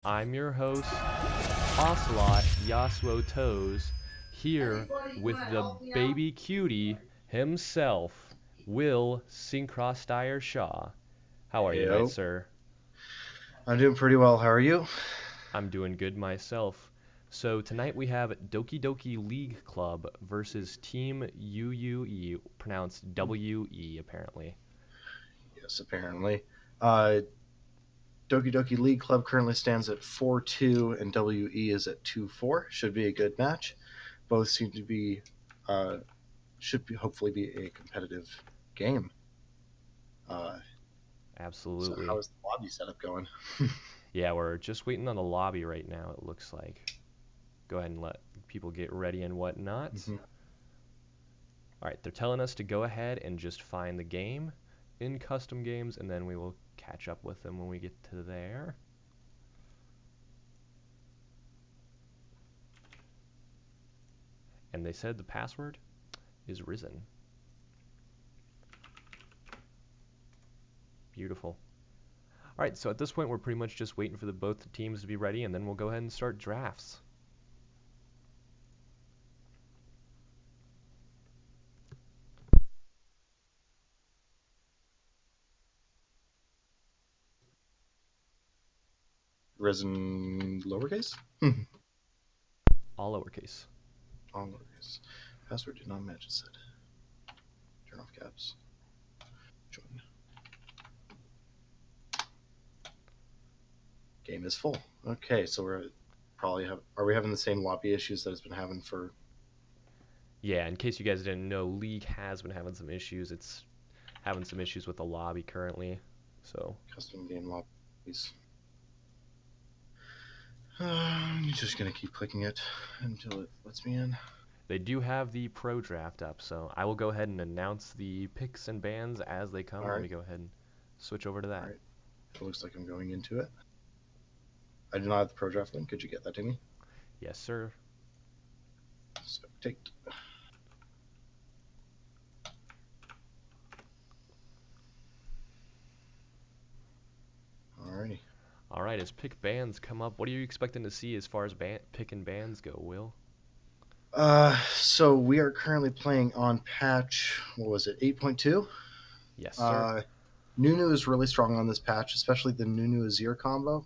I'm your host, Ocelot Yasuo Toes, here with the baby cutie himself, Will Syncrostyre Shaw. How are you tonight, Yo, sir? I'm doing pretty well. How are you? I'm doing good myself. So tonight we have Doki Doki League Club versus Team UUE, pronounced WE apparently. Yes, apparently. Uh, Doki Doki League Club currently stands at 4-2, and WE is at 2-4. Should be a good match. Both seem to be, should be hopefully be a competitive game. Uh, so how Absolutely. is the lobby setup going? Yeah, we're just waiting on the lobby right now, it looks like. Go ahead and let people get ready and whatnot. Mhm. All right, they're telling us to go ahead and just find the game in custom games, and then we will catch up with them when we get to there. And they said the password is risen. Beautiful. All right, so at this point, we're pretty much just waiting for both teams to be ready, and then we'll go ahead and start drafts. Risen lowercase? All lowercase. All lowercase. Password did not match, it said. Turn off caps. Join. Game is full. Okay, so are we having the same lobby issues that it's been having for Yeah, in case you guys didn't know, League has been having some issues. It's having some issues with the lobby currently. So custom game lobbies? I'm just gonna keep clicking it until it lets me in. they do have the pro draft up, so I will go ahead and announce the picks and bans as they come. All Let right, me go ahead and switch over to all that. right. It looks like I'm going into it. I do not have the pro draft link. Could you get that to me? Yes, sir. So take. Alrighty. All right, as pick bans come up, what are you expecting to see as far as pick and bans go, Will? So we are currently playing on patch. What was it? 8.2. Yes, sir. Uh, Nunu is really strong on this patch, especially the Nunu Azir combo.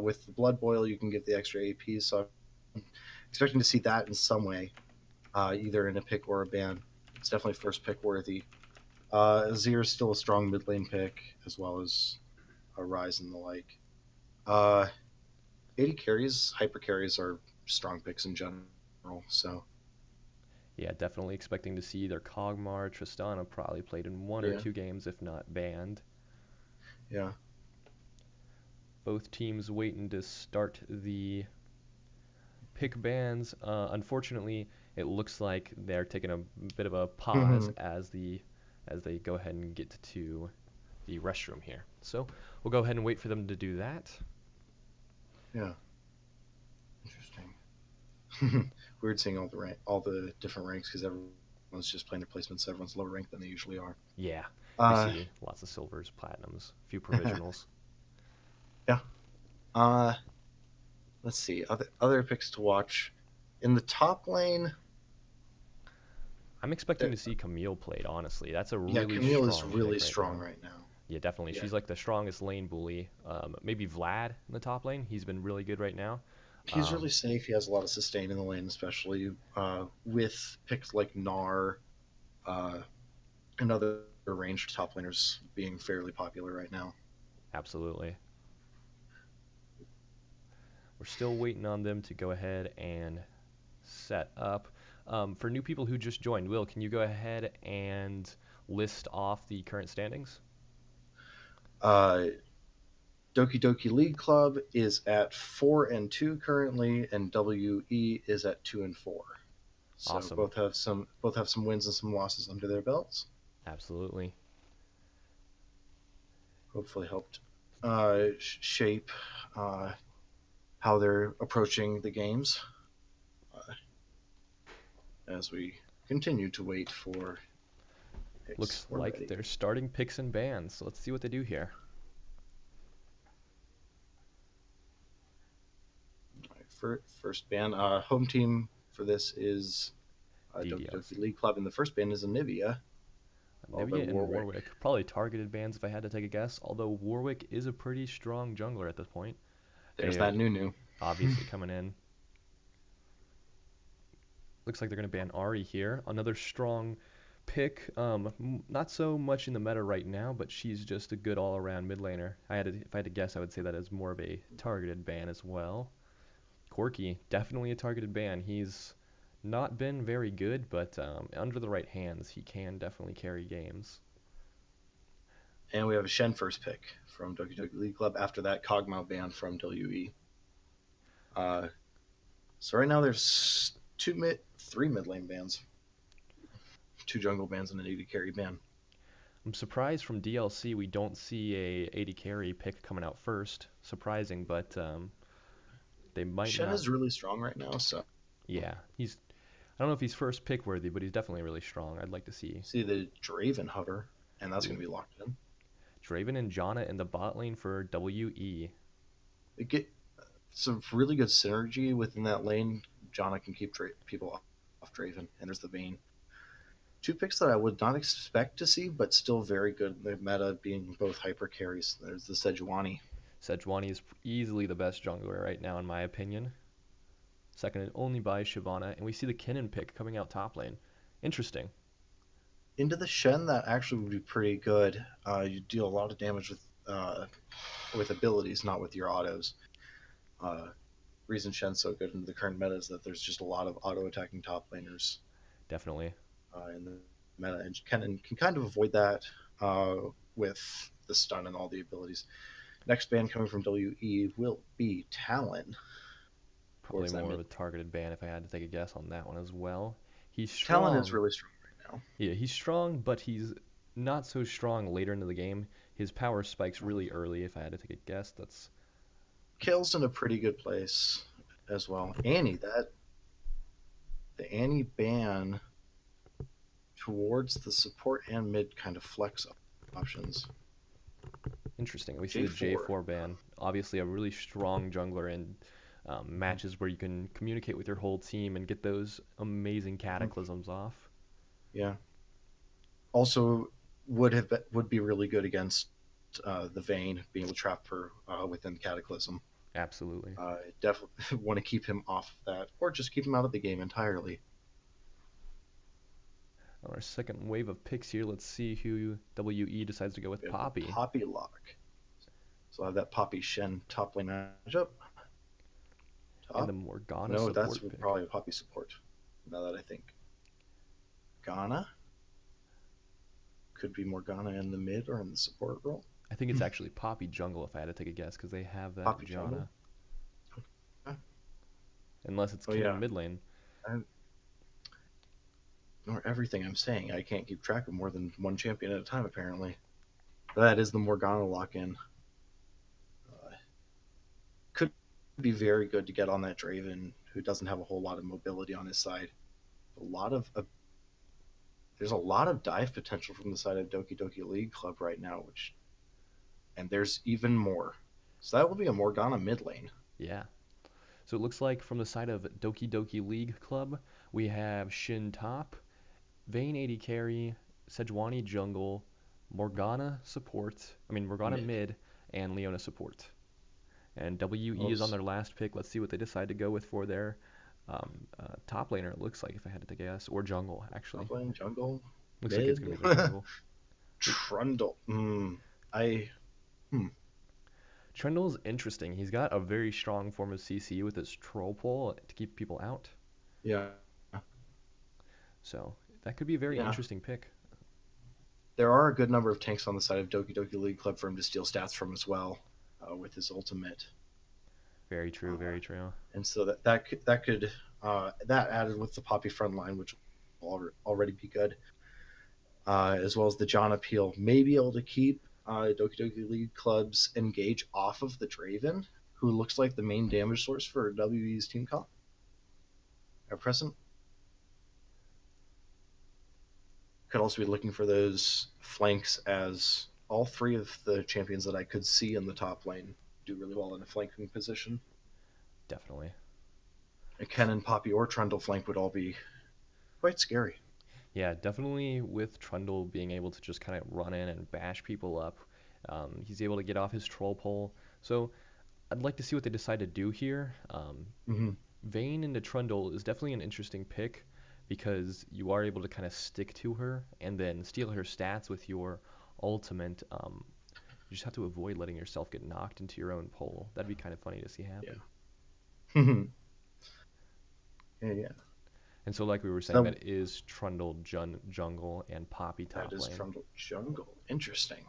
With the Blood Boil, you can get the extra AP. So I'm expecting to see that in some way, either in a pick or a ban. It's definitely first pick worthy. Azir is still a strong mid lane pick, as well as a Rise and the like. Uh, 80 carries, hyper carries are strong picks in general. So Yeah, definitely expecting to see either Kog'Maw or Tristana probably played in one or yeah, two games, if not banned. yeah. Both teams waiting to start the pick bans. Unfortunately, it looks like they're taking a bit of a pause as they go ahead and get to the restroom here. So we'll go ahead and wait for them to do that. Yeah, interesting. Weird seeing all the different ranks because everyone's just playing replacements. So everyone's lower ranked than they usually are. Yeah, we Uh, see lots of silvers, platinums, a few provisionals. yeah. Uh, let's see other picks to watch. In the top lane, I'm expecting there, to see Camille played, honestly. That's a yeah, really Camille is strong really pick right strong now. right now. Yeah, definitely. Yeah, She's like the strongest lane bully. Maybe Vlad in the top lane. He's been really good right now. he's really Um, safe. He has a lot of sustain in the lane, especially with picks like Gnar and other ranged top laners being fairly popular right now. absolutely. We're still waiting on them to go ahead and set up. For new people who just joined, Will, can you go ahead and list off the current standings? Uh, Doki Doki League Club is at 4-2 currently, and WE is at 2-4. So Awesome. both have some wins and some losses under their belts. Absolutely. Hopefully helped shape uh, how they're approaching the games uh, as we continue to wait for picks. Looks We're like ready. they're starting picks and bans. So let's see what they do here. first ban. Home team for this is Doki Doki DDLC. League Club, and the first ban is Anivia, followed by Nivea and Warwick. Warwick. Probably targeted bans if I had to take a guess, although Warwick is a pretty strong jungler at this point. There's They are that Nunu. obviously coming in. Looks like they're going to ban Ari here. Another strong pick. Not so much in the meta right now, but she's just a good all-around mid laner. If I had to guess, I would say that is more of a targeted ban as well. Corki, definitely a targeted ban. He's not been very good, but under the right hands, he can definitely carry games. And we have a Shen first pick from Doki Doki League Club. After that, Kog'Maw ban from UUE. So right now there's three mid lane bans, two jungle bans, and an AD carry ban. I'm surprised from DLC we don't see a AD carry pick coming out first. Surprising, but they might Shen not. is really strong right now, so Yeah, I don't know if he's first pick worthy, but he's definitely really strong. I'd like to see the Draven hover, and that's going to be locked in. Draven and Janna in the bot lane for WE. It get some really good synergy within that lane. Janna can keep people off Draven, and there's the Vayne. Two picks that I would not expect to see, but still very good. The meta being both hyper carries. There's the Sejuani. Sejuani is easily the best jungler right now, in my opinion. Seconded only by Shyvana, and we see the Kennen pick coming out top lane. Interesting. Into the Shen, that actually would be pretty good. You deal a lot of damage with abilities, not with your autos. Reason Shen's so good into the current meta is that there's just a lot of auto attacking top laners. Definitely. In the meta, and Kennen can kind of avoid that with the stun and all the abilities. Next ban coming from WE will be Talon. Probably more of a targeted ban if I had to take a guess on that one as well. He's strong. Talon is really strong right now. Yeah, he's strong, but he's not so strong later into the game. His power spikes really early. If I had to take a guess, that's Kale's in a pretty good place as well. Annie, the Annie ban towards the support and mid kind of flex options. interesting. We see the J4 ban. Obviously, a really strong jungler in matches where you can communicate with your whole team and get those amazing cataclysms off. Yeah. Also, would be really good against the Vayne, being able to trap her within Cataclysm. Absolutely. Definitely want to keep him off that, or just keep him out of the game entirely. On our second wave of picks here, let's see who WE decides to go with. Poppy. Poppy lock. So I have that Poppy Shen top lane matchup. And the Morgana support. No, that's pick. probably a Poppy support, now that I think. Morgana? Could be Morgana in the mid or in the support role. I think it's actually Poppy jungle if I had to take a guess, because they have that Poppy Janna. jungle? Okay. Unless it's Kennen mid lane. Nor everything I'm saying. I can't keep track of more than one champion at a time, apparently. That is the Morgana lock-in. Could be very good to get on that Draven, who doesn't have a whole lot of mobility on his side. There's a lot of dive potential from the side of Doki Doki League Club right now, and there's even more. So that will be a Morgana mid lane. Yeah. So it looks like from the side of Doki Doki League Club, we have Shin top, Vayne AD carry, Sejuani jungle, Morgana mid, and Leona support. And WE is on their last pick. Let's see what they decide to go with for their top laner, it looks like, if I had to guess, or jungle, actually. Top lane, jungle. Looks like it's going to be jungle. Trundle. Trundle's interesting. He's got a very strong form of CC with his troll pole to keep people out. Yeah. So that could be a very interesting pick. There are a good number of tanks on the side of Doki Doki League Club for him to steal stats from as well, with his ultimate. Very true, very true. And so that could added with the Poppy front line, which will already be good, as well as the John appeal, may be able to keep Doki Doki League Club's engage off of the Draven, who looks like the main damage source for WE's team comp at present. Could also be looking for those flanks, as all three of the champions that I could see in the top lane do really well in a flanking position. Definitely. A Cannon, Poppy, or Trundle flank would all be quite scary. Yeah, definitely with Trundle being able to just kind of run in and bash people up. He's able to get off his troll pole. So I'd like to see what they decide to do here. Hmm. Vayne into Trundle is definitely an interesting pick because you are able to kind of stick to her and then steal her stats with your ultimate. You just have to avoid letting yourself get knocked into your own pole. That'd be kind of funny to see happen. Yeah. Yeah, yeah. And so, like we were saying, So that is Trundle jungle and Poppy that top is lane. Trundle Jungle. Interesting.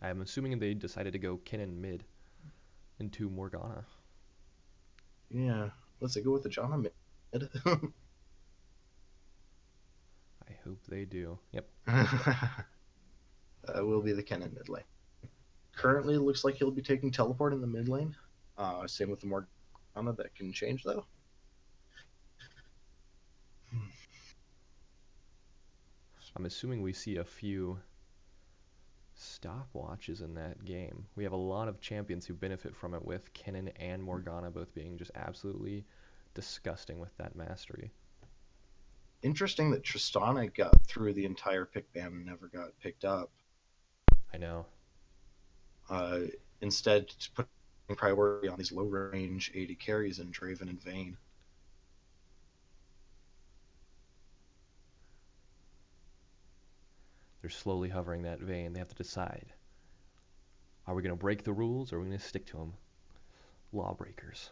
I'm assuming they decided to go Kinnan mid into Morgana. Yeah. Let's say go with the John mid. I hope they do. Yep. Will be the Kennen mid lane. Currently, it looks like he'll be taking teleport in the mid lane. Same with the Morgana. That can change though. I'm assuming we see a few stopwatches in that game. We have a lot of champions who benefit from it, with Kinnan and Morgana both being just absolutely disgusting with that mastery. Interesting that Tristana got through the entire pick ban and never got picked up. I know. Uh, Instead, putting priority on these low range AD carries in Draven and Vayne. They're slowly hovering that vein. They have to decide. Are we going to break the rules or are we going to stick to them? Lawbreakers.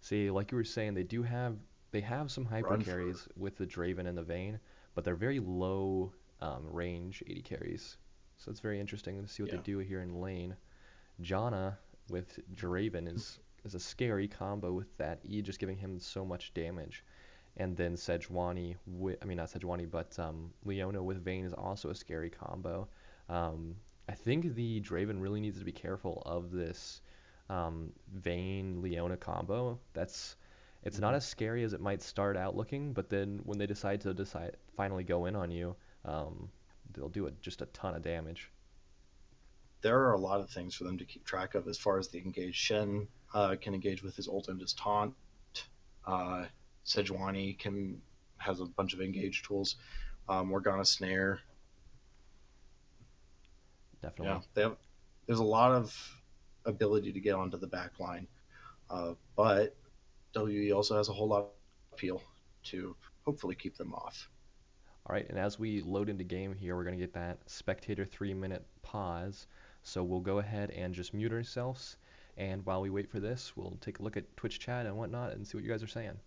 See, like you were saying, they have some hyper Run for carries with the Draven and the Vayne, but they're very low range AD carries. So it's very interesting to see what they yeah. do here in lane. Janna with Draven is a scary combo with that E just giving him so much damage. And then Sejuani, I mean not Sejuani, but Leona with Vayne is also a scary combo. I think the Draven really needs to be careful of this Vayne Leona combo. It's not Mhm. as scary as it might start out looking, but then when they decide to finally go in on you, um, they'll do just a ton of damage. There are a lot of things for them to keep track of as far as the engage. Shen can engage with his ult and his taunt. Uh, Sejuani has a bunch of engage tools. Morgana Snare. Yeah, Definitely. there's a lot of ability to get onto the back line. But WE also has a whole lot of appeal to hopefully keep them off. All right, and as we load into game here, we're going to get that spectator 3-minute pause. So we'll go ahead and just mute ourselves. And while we wait for this, we'll take a look at Twitch chat and whatnot and see what you guys are saying.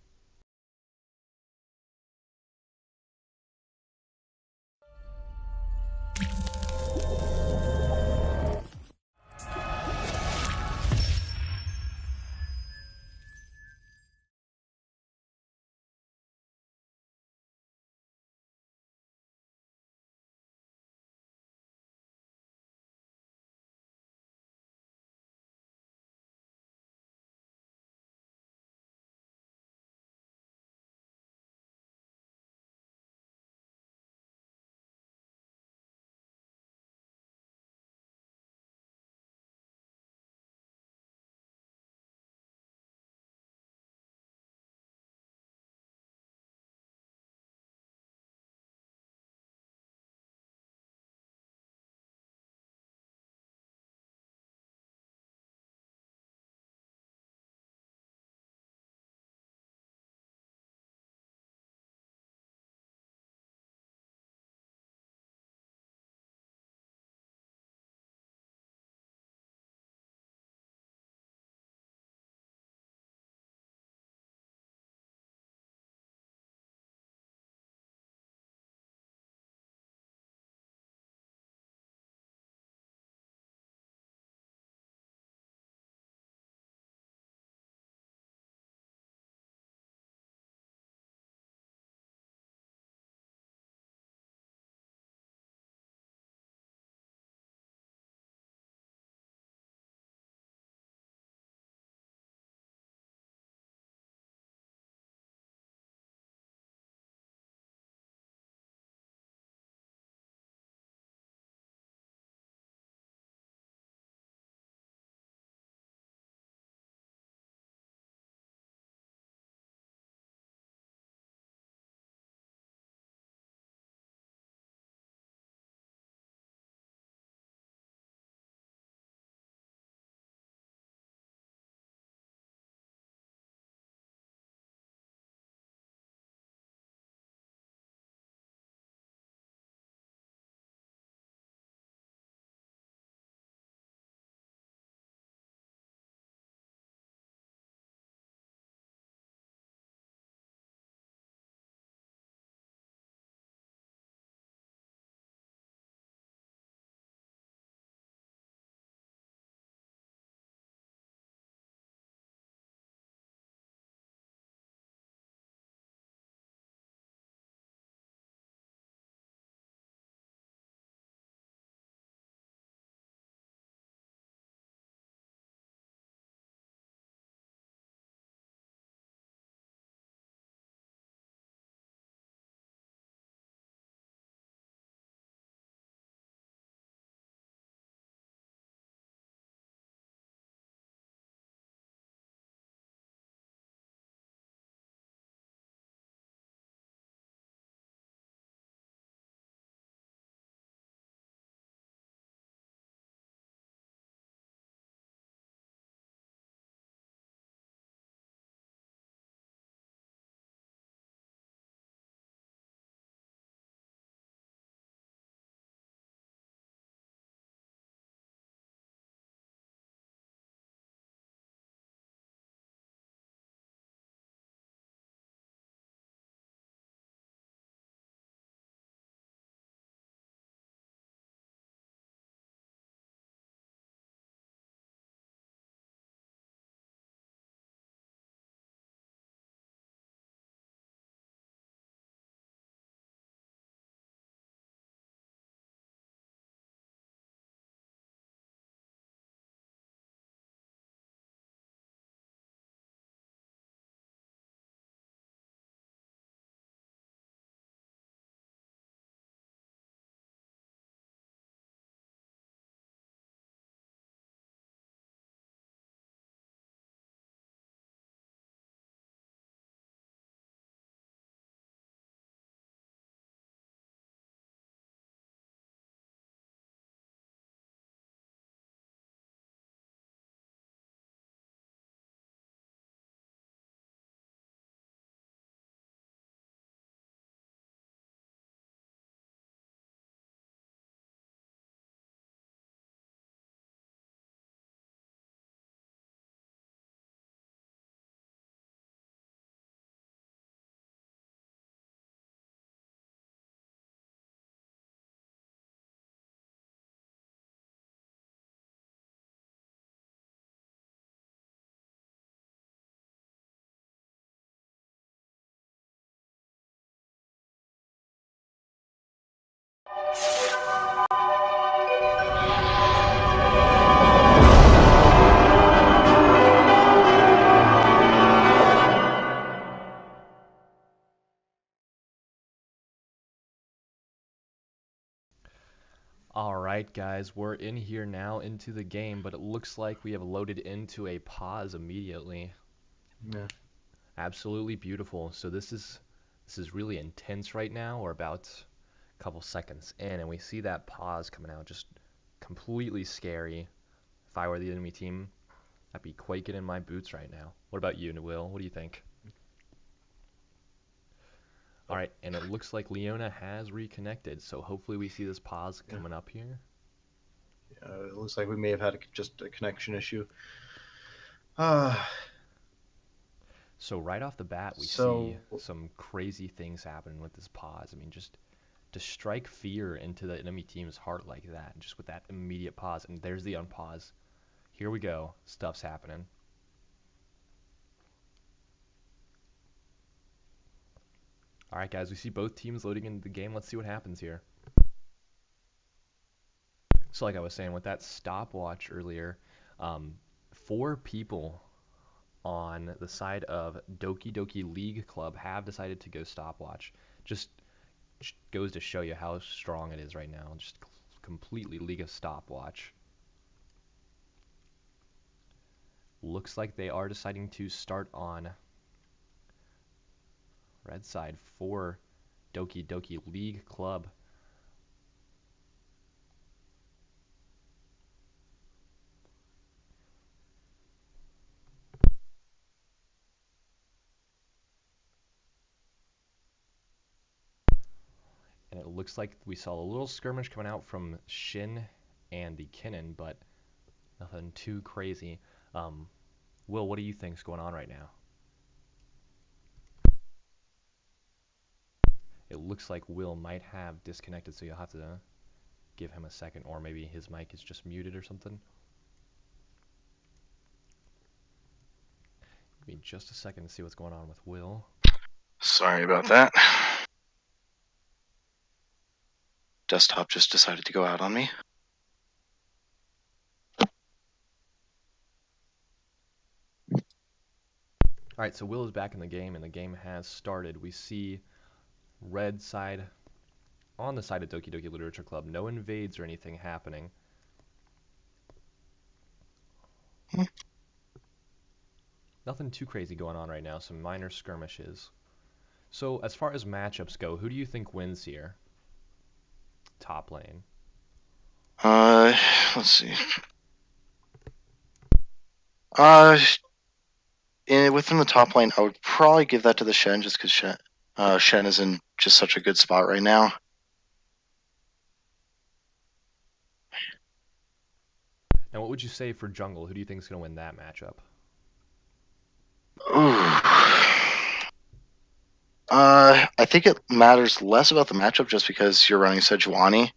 Alright guys, we're in here now into the game, but it looks like we have loaded into a pause immediately. Yeah. Absolutely beautiful. So this is really intense right now. We're about a couple seconds in and we see that pause coming out, just completely scary. If I were the enemy team, I'd be quaking in my boots right now. What about you, Will? What do you think? Alright, and it looks like Leona has reconnected, so hopefully we see this pause coming up here. It looks like we may have had just a connection issue. So right off the bat, we see some crazy things happening with this pause. I mean, just to strike fear into the enemy team's heart like that, just with that immediate pause, and there's the unpause. Here we go. Stuff's happening. Alright guys, we see both teams loading into the game. Let's see what happens here. So like I was saying, with that stopwatch earlier, 4 people on the side of Doki Doki League Club have decided to go stopwatch. Just goes to show you how strong it is right now. Just completely League of Stopwatch. Looks like they are deciding to start on red side for Doki Doki League Club. And it looks like we saw a little skirmish coming out from Shin and the Kinnan, but nothing too crazy. Will, what do you think's going on right now? It looks like Will might have disconnected, so you'll have to give him a second, or maybe his mic is just muted or something. Give me just a second to see what's going on with Will. Sorry about that. Desktop just decided to go out on me. Alright, so Will is back in the game, and the game has started. We see red side on the side of Doki Doki Literature Club. No invades or anything happening. Nothing too crazy going on right now, some minor skirmishes. So as far as matchups go, who do you think wins here? Top lane. Let's see. Within the top lane, I would probably give that to the Shen, just because Shen is in just such a good spot right now. Now, what would you say for jungle? Who do you think is going to win that matchup? I think it matters less about the matchup just because you're running Sejuani.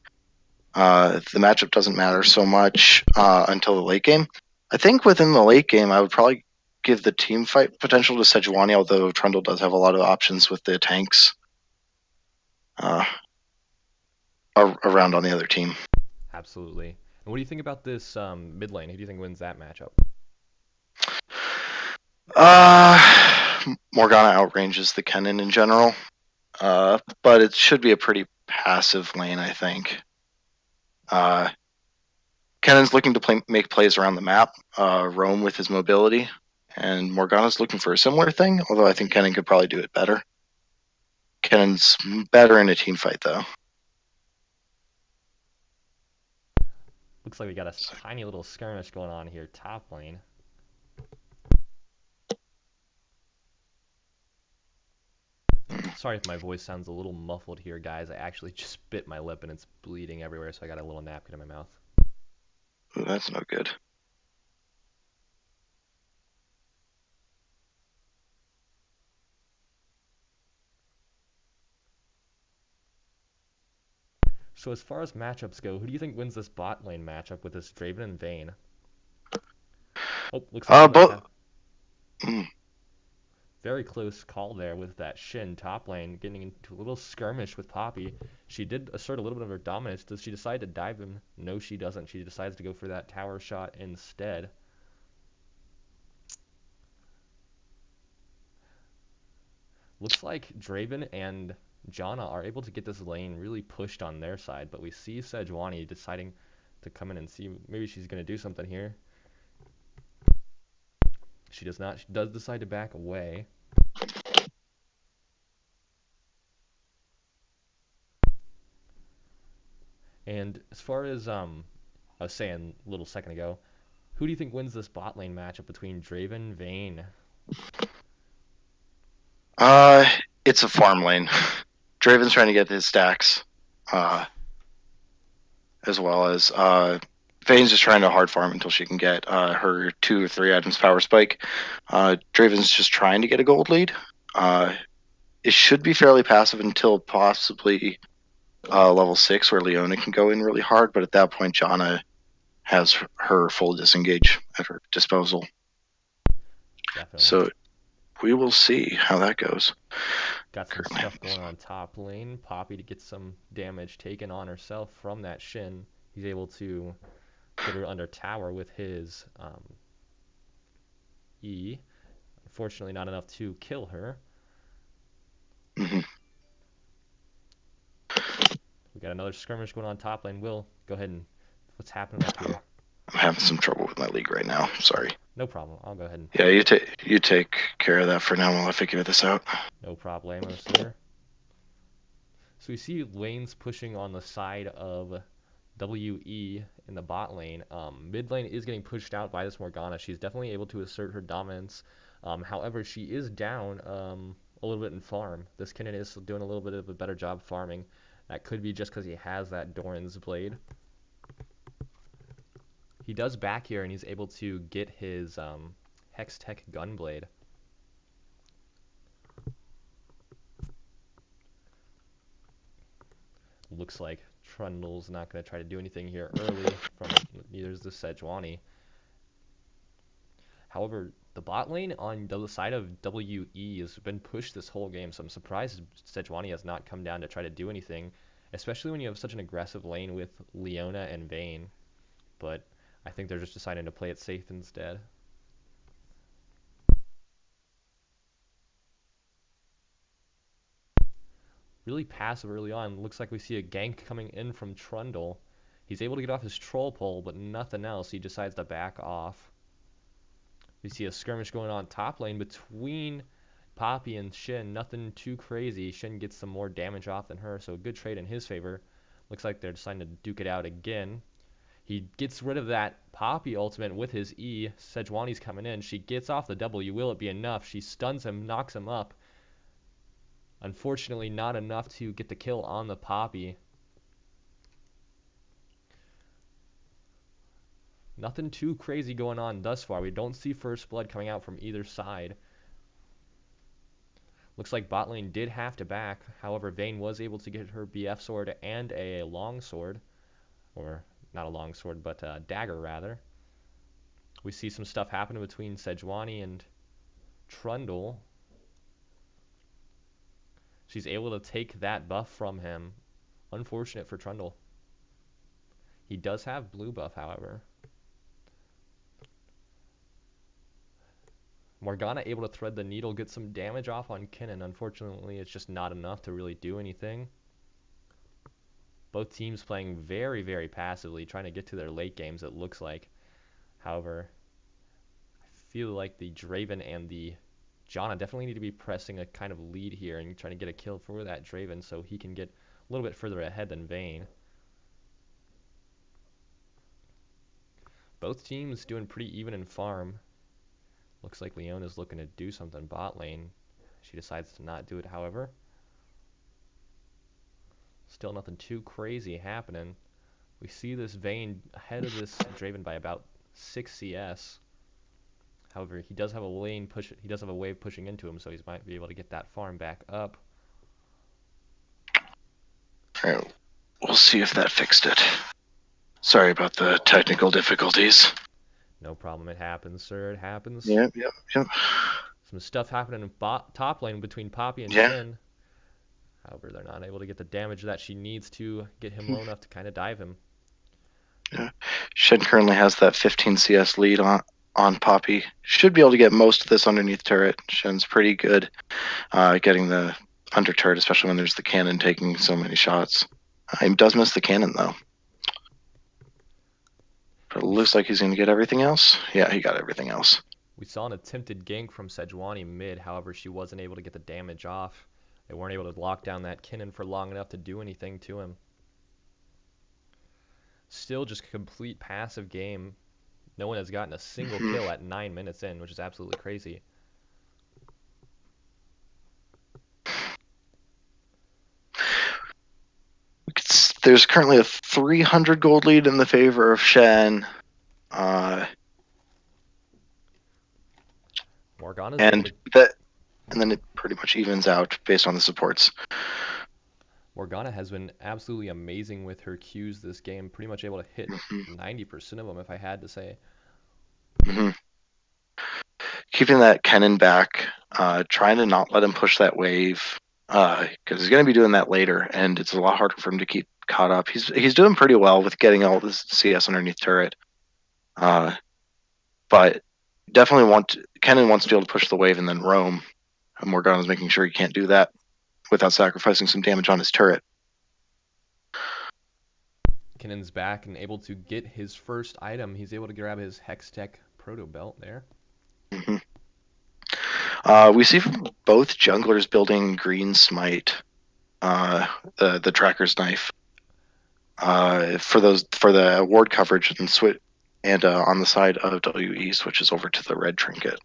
The matchup doesn't matter so much until the late game. I think within the late game, I would probably give the team fight potential to Sejuani, although Trundle does have a lot of options with the tanks around on the other team. Absolutely. And what do you think about this mid lane? Who do you think wins that matchup? Morgana outranges the Kennen in general, but it should be a pretty passive lane, I think. Kennen's looking to make plays around the map, roam with his mobility, and Morgana's looking for a similar thing, although I think Kennen could probably do it better. Kennen's better in a team fight, though. Looks like we got a tiny little skirmish going on here, top lane. Sorry if my voice sounds a little muffled here, guys. I actually just bit my lip and it's bleeding everywhere, so I got a little napkin in my mouth. Ooh, that's no good. So as far as matchups go, who do you think wins this bot lane matchup with this Draven and Vayne? Oh, looks like very close call there with that Shin top lane, getting into a little skirmish with Poppy. She did assert a little bit of her dominance. Does she decide to dive him? No, she doesn't. She decides to go for that tower shot instead. Looks like Draven and Janna are able to get this lane really pushed on their side, but we see Sejuani deciding to come in and see maybe she's going to do something here. She does not. She does decide to back away. And as far as I was saying a little second ago, who do you think wins this bot lane matchup between Draven and Vayne? It's a farm lane. Draven's trying to get his stacks, as well as Vayne's just trying to hard farm until she can get her 2 or 3 items power spike. Draven's just trying to get a gold lead. It should be fairly passive until possibly level 6, where Leona can go in really hard, but at that point, Janna has her full disengage at her disposal. Definitely. So we will see how that goes. Got some stuff going on top lane. Poppy to get some damage taken on herself from that Shin. He's able to get her under tower with his E. Unfortunately, not enough to kill her. Mm-hmm. We got another skirmish going on top lane. Will, go ahead and what's happening up here? I'm having some trouble with my league right now. Sorry. No problem. I'll go ahead and... Yeah, you take care of that for now while I figure this out. No problemo, sir. So we see lanes pushing on the side of WE in the bot lane. Mid lane is getting pushed out by this Morgana. She's definitely able to assert her dominance. However, she is down a little bit in farm. This Kennen is doing a little bit of a better job farming. That could be just because he has that Doran's Blade. He does back here, and he's able to get his Hex Tech Gunblade. Looks like Trundle's not going to try to do anything here early. From neither is the Sejuani. However, the bot lane on the side of WE has been pushed this whole game, so I'm surprised Sejuani has not come down to try to do anything, especially when you have such an aggressive lane with Leona and Vayne. But I think they're just deciding to play it safe instead. Really passive early on. Looks like we see a gank coming in from Trundle. He's able to get off his troll pole, but nothing else. He decides to back off. We see a skirmish going on top lane between Poppy and Shin. Nothing too crazy. Shin gets some more damage off than her, so a good trade in his favor. Looks like they're deciding to duke it out again. He gets rid of that Poppy ultimate with his E. Sejuani's coming in. She gets off the W. Will it be enough? She stuns him, knocks him up. Unfortunately, not enough to get the kill on the Poppy. Nothing too crazy going on thus far. We don't see first blood coming out from either side. Looks like bot lane did have to back. However, Vayne was able to get her BF sword and a long sword. Or not a long sword, but a dagger rather. We see some stuff happening between Sejuani and Trundle. She's able to take that buff from him. Unfortunate for Trundle. He does have blue buff, however. Morgana able to thread the needle, get some damage off on Kennen. Unfortunately, it's just not enough to really do anything. Both teams playing very, very passively, trying to get to their late games, it looks like. However, I feel like the Draven and the Janna definitely need to be pressing a kind of lead here and trying to get a kill for that Draven so he can get a little bit further ahead than Vayne. Both teams doing pretty even in farm. Looks like Leona's looking to do something bot lane. She decides to not do it, however. Still nothing too crazy happening. We see this Vayne ahead of this Draven by about 6 CS. However, he does have a lane push. He does have a wave pushing into him, so he might be able to get that farm back up. All right, we'll see if that fixed it. Sorry about the technical difficulties. No problem. It happens, sir. It happens. Yep. As Some stuff happening in top lane between Poppy and Yeah. Shen. However, they're not able to get the damage that she needs to get him low enough to kind of dive him. Yeah. Shen currently has that 15 CS lead on Poppy. Should be able to get most of this underneath turret. Shen's pretty good getting the under turret, especially when there's the cannon taking so many shots. He does miss the cannon, though. But it looks like he's going to get everything else. Yeah, he got everything else. We saw an attempted gank from Sejuani mid, however, she wasn't able to get the damage off. They weren't able to lock down that cannon for long enough to do anything to him. Still just a complete passive game. No one has gotten a single kill at 9 minutes in, which is absolutely crazy. There's currently a 300 gold lead in the favor of Shen. Morgana's and then it pretty much evens out based on the supports. Morgana has been absolutely amazing with her Qs this game, pretty much able to hit 90% of them, if I had to say. Keeping that cannon back, trying to not let him push that wave, because he's going to be doing that later, and it's a lot harder for him to keep caught up. He's doing pretty well with getting all this CS underneath turret, but definitely Kennen wants to be able to push the wave and then roam. And Morgana's making sure he can't do that without sacrificing some damage on his turret. Kennen's back and able to get his first item. He's able to grab his Hextech Proto Belt there. We see from both junglers building Green Smite, the Tracker's Knife, for the ward coverage and on the side of WE switches over to the red trinket.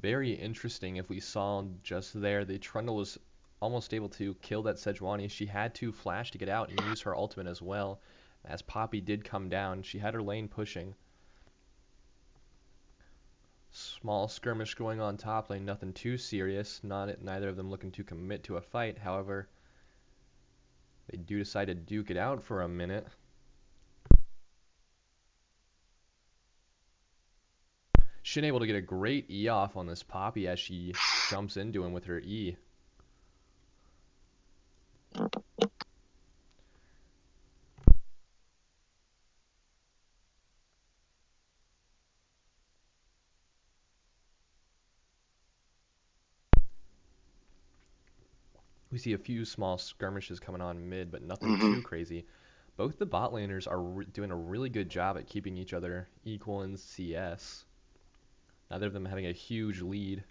Very interesting. If we saw just there, the Trundle was almost able to kill that Sejuani. She had to flash to get out and use her ultimate as well. As Poppy did come down, she had her lane pushing. Small skirmish going on top lane, nothing too serious. Neither of them looking to commit to a fight. However, they do decide to duke it out for a minute. Shin able to get a great E off on this Poppy as she jumps into him with her E. We see a few small skirmishes coming on mid, but nothing too crazy. Both the bot laners are doing a really good job at keeping each other equal in CS. Neither of them having a huge lead.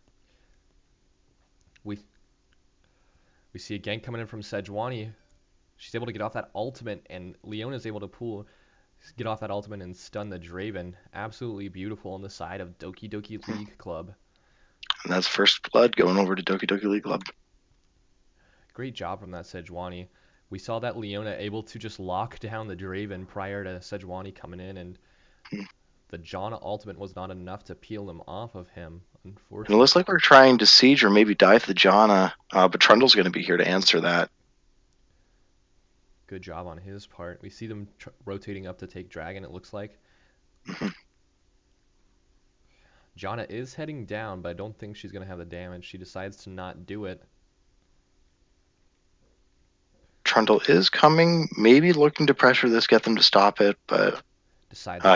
We see a gank coming in from Sejuani. She's able to get off that ultimate, and Leona's able to get off that ultimate and stun the Draven. Absolutely beautiful on the side of Doki Doki League Club. And that's first blood going over to Doki Doki League Club. Great job from that Sejuani. We saw that Leona able to just lock down the Draven prior to Sejuani coming in, and the Janna ultimate was not enough to peel him off of him, unfortunately. It looks like we're trying to siege or maybe dive the Janna, but Trundle's going to be here to answer that. Good job on his part. We see them rotating up to take Dragon, it looks like. Janna is heading down, but I don't think she's going to have the damage. She decides to not do it. Trundle is coming, maybe looking to pressure this, get them to stop it, but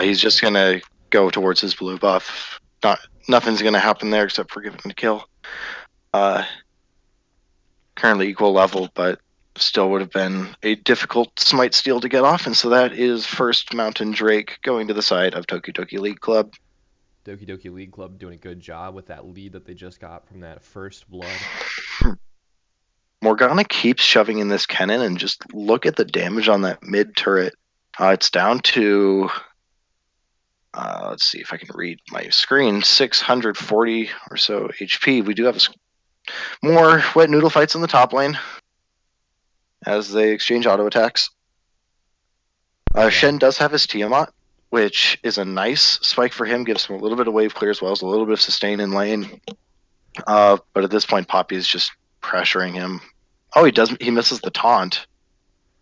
he's just going to go towards his blue buff. Nothing's going to happen there except for giving him a kill. Currently equal level, but still would have been a difficult smite steal to get off, and so that is first Mountain Drake going to the side of Doki Doki League Club. Doki Doki League Club doing a good job with that lead that they just got from that first blood. Morgana keeps shoving in this cannon, and just look at the damage on that mid turret. It's down to, let's see if I can read my screen, 640 or so HP. We do have more wet noodle fights in the top lane as they exchange auto attacks. Shen does have his Tiamat, which is a nice spike for him, gives him a little bit of wave clear as well as a little bit of sustain in lane. But at this point, Poppy is just pressuring him. Oh, he misses the taunt,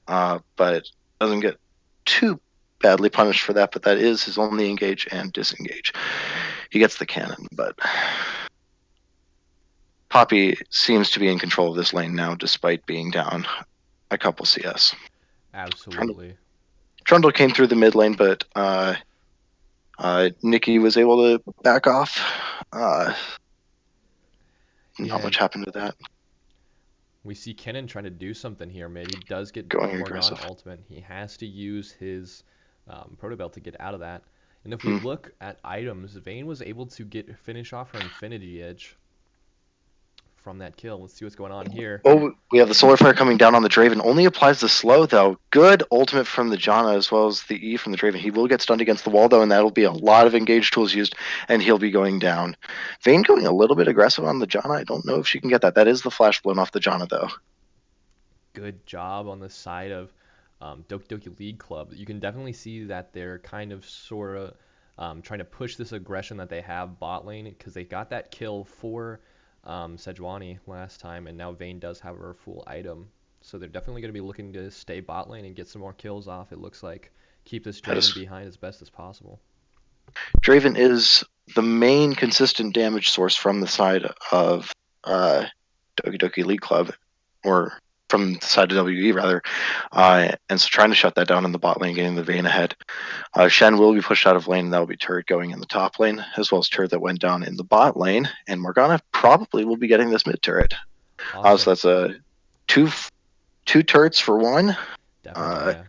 but doesn't get too badly punished for that, but that is his only engage and disengage. he gets the cannon, but Poppy seems to be in control of this lane now, despite being down a couple CS. Absolutely. Trundle came through the mid lane, but Nikki was able to back off. Not much happened to that. We see Kennen trying to do something here. Maybe does get Going Morgana aggressive. ultimate. He has to use his Protobelt to get out of that. And if we look at items, Vayne was able to finish off her Infinity Edge from that kill. Let's see what's going on here. Oh, we have the Solar Flare coming down on the Draven. Only applies the slow, though. Good ultimate from the Janna, as well as the E from the Draven. He will get stunned against the wall, though, and that'll be a lot of engaged tools used, and he'll be going down. Vayne going a little bit aggressive on the Janna. I don't know if she can get that. That is the flash blown off the Janna, though. Good job on the side of Doki Doki League Club. You can definitely see that they're kind of sort of trying to push this aggression that they have bot lane, because they got that kill for Sejuani last time, and now Vayne does have her full item. So they're definitely going to be looking to stay bot lane and get some more kills off, it looks like. Keep this Draven behind as best as possible. Draven is the main consistent damage source from the side of Doki Doki League Club, or from the side of WE rather, and so trying to shut that down in the bot lane, getting the Vayne ahead. Shen will be pushed out of lane, and that will be turret going in the top lane, as well as turret that went down in the bot lane, and Morgana probably will be getting this mid turret. Awesome. So that's a two turrets for one. Definitely, yeah.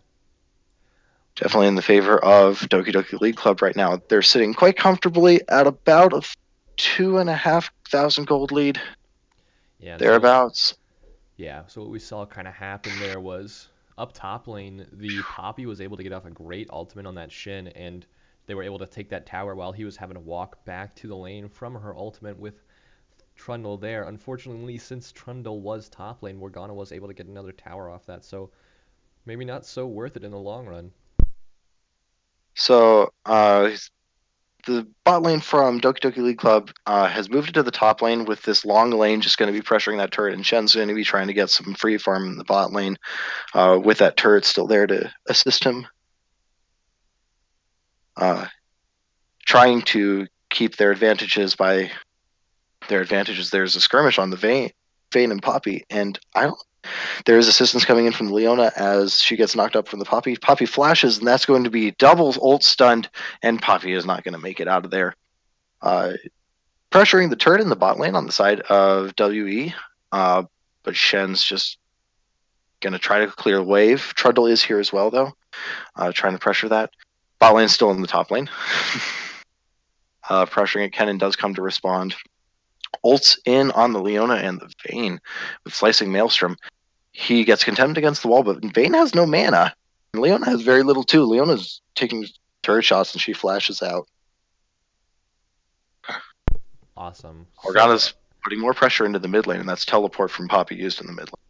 Definitely in the favor of Doki Doki League Club right now. They're sitting quite comfortably at about a 2,500 gold lead. Yeah, thereabouts. So what we saw kind of happen there was up top lane, the Poppy was able to get off a great ultimate on that Shin, and they were able to take that tower while he was having to walk back to the lane from her ultimate with Trundle there. Unfortunately, since Trundle was top lane, Morgana was able to get another tower off that, so maybe not so worth it in the long run. So the bot lane from Doki Doki League Club has moved into the top lane, with this long lane just going to be pressuring that turret, and Shen's going to be trying to get some free farm in the bot lane with that turret still there to assist him. Trying to keep their advantages by their advantages. There's a skirmish on the Vayne and Poppy, and there is assistance coming in from Leona as she gets knocked up from the Poppy. Poppy flashes, and that's going to be double ult stunned, and Poppy is not going to make it out of there. Pressuring the turret in the bot lane on the side of WE, but Shen's just going to try to clear the wave. Trundle is here as well, though, trying to pressure that. Bot lane's still in the top lane. Pressuring it, Kennen does come to respond. Ults in on the Leona and the Vayne with Slicing Maelstrom. He gets contempt against the wall, but Vayne has no mana. And Leona has very little too. Leona's taking turret shots and she flashes out. Awesome. Morgana's putting more pressure into the mid lane, and that's teleport from Poppy used in the mid lane.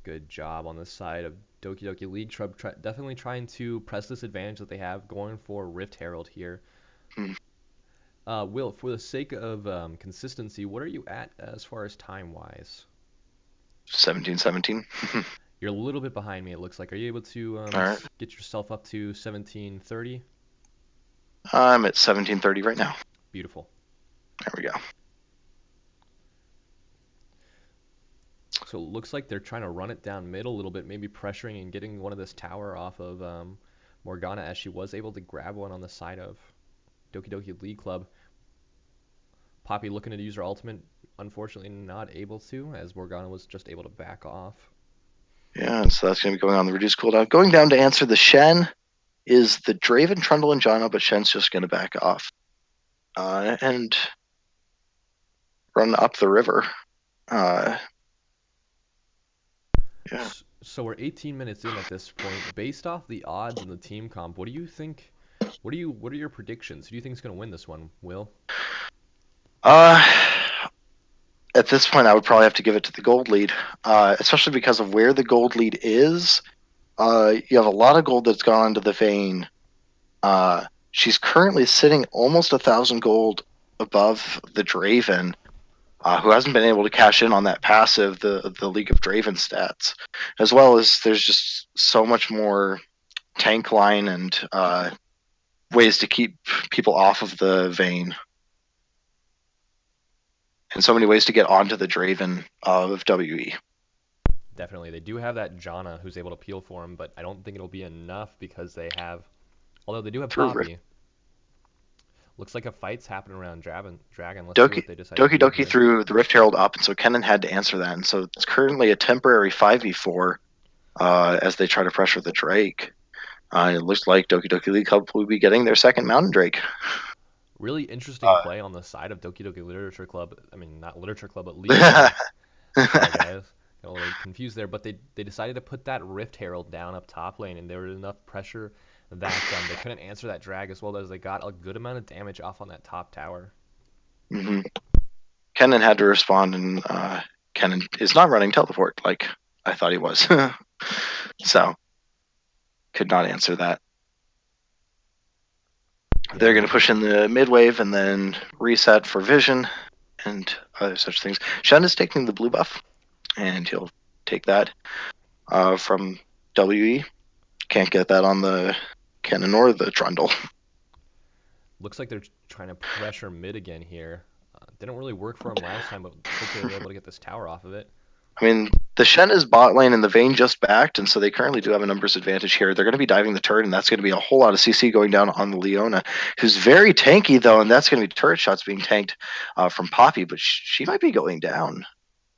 Good job on the side of Doki Doki League Club, definitely trying to press this advantage that they have, going for Rift Herald here. Will, for the sake of consistency, what are you at as far as time-wise? 17-17. You're a little bit behind me, it looks like. Are you able to get yourself up to 17:30? I'm at 17:30 right now. Beautiful. There we go. So it looks like they're trying to run it down mid a little bit, maybe pressuring and getting one of this tower off of Morgana, as she was able to grab one on the side of Doki Doki League Club. Poppy looking to use her ultimate, unfortunately not able to, as Morgana was just able to back off. Yeah, so that's going to be going on the reduced cooldown. Going down to answer the Shen is the Draven, Trundle, and Janna, but Shen's just going to back off and run up the river. Yeah. So we're 18 minutes in at this point. Based off the odds and the team comp, what do you think? What are your predictions? Who do you think is going to win this one, Will? At this point, I would probably have to give it to the gold lead, especially because of where the gold lead is. You have a lot of gold that's gone into the Vayne. She's currently sitting almost 1,000 gold above the Draven, who hasn't been able to cash in on that passive, the League of Draven stats, as well as there's just so much more tank line and ways to keep people off of the Vayne. and so many ways to get onto the Draven of WE. Definitely. They do have that Janna who's able to peel for him, but I don't think it'll be enough because they have, although they do have Poppy. Looks like a fight's happening around Dragon. Let's see what they decide to do Doki here. threw the Rift Herald up, and so Kennen had to answer that. And so it's currently a temporary 5v4 as they try to pressure the Drake. It looks like Doki League Club will be getting their second Mountain Drake. Really interesting play on the side of Doki Literature Club. I mean, not Literature Club, but League Club. Sorry, guys. Got a little confused there, but they decided to put that Rift Herald down up top lane, and there was enough pressure that they couldn't answer that drag as well as they got a good amount of damage off on that top tower. Mm-hmm. Kennen had to respond, and Kennen is not running teleport like I thought he was. So, could not answer that. Yeah. They're going to push in the mid wave and then reset for vision and other such things. Shen is taking the blue buff, and he'll take that from WE. Can't get that on the Kennen or the Trundle. Looks like they're trying to pressure mid again here. Didn't really work for them last time, but hopefully they're able to get this tower off of it. I mean, the Shen is bot lane and the Vayne just backed, and so they currently do have a numbers advantage here. They're going to be diving the turret, and that's going to be a whole lot of CC going down on the Leona, who's very tanky, though, and that's going to be turret shots being tanked from Poppy, but she might be going down.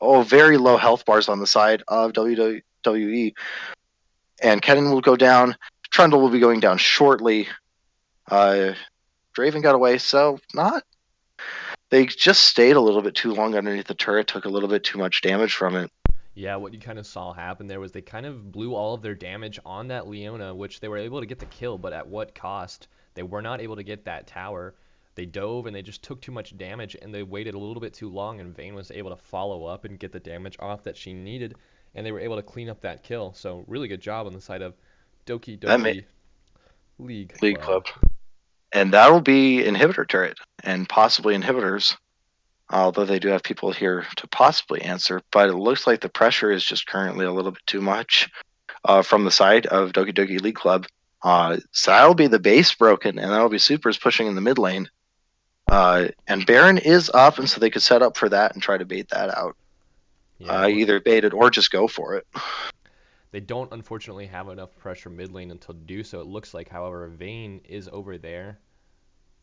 Oh, very low health bars on the side of WWE. And Kennen will go down. Trundle will be going down shortly. Draven got away, so not. They just stayed a little bit too long underneath the turret, took a little bit too much damage from it. Yeah, what you kind of saw happen there was they kind of blew all of their damage on that Leona, which they were able to get the kill, but at what cost? They were not able to get that tower. They dove and they just took too much damage, and they waited a little bit too long, and Vayne was able to follow up and get the damage off that she needed, and they were able to clean up that kill. So really good job on the side of Doki League Club. And that'll be inhibitor turret and possibly inhibitors, although they do have people here to possibly answer. But it looks like the pressure is just currently a little bit too much from the side of Doki League Club. So that'll be the base broken, and that'll be Supers pushing in the mid lane. And Baron is up, and so they could set up for that and try to bait that out. Yeah, either bait it or just go for it. They don't, unfortunately, have enough pressure mid lane until to do so. It looks like, however, Vayne is over there.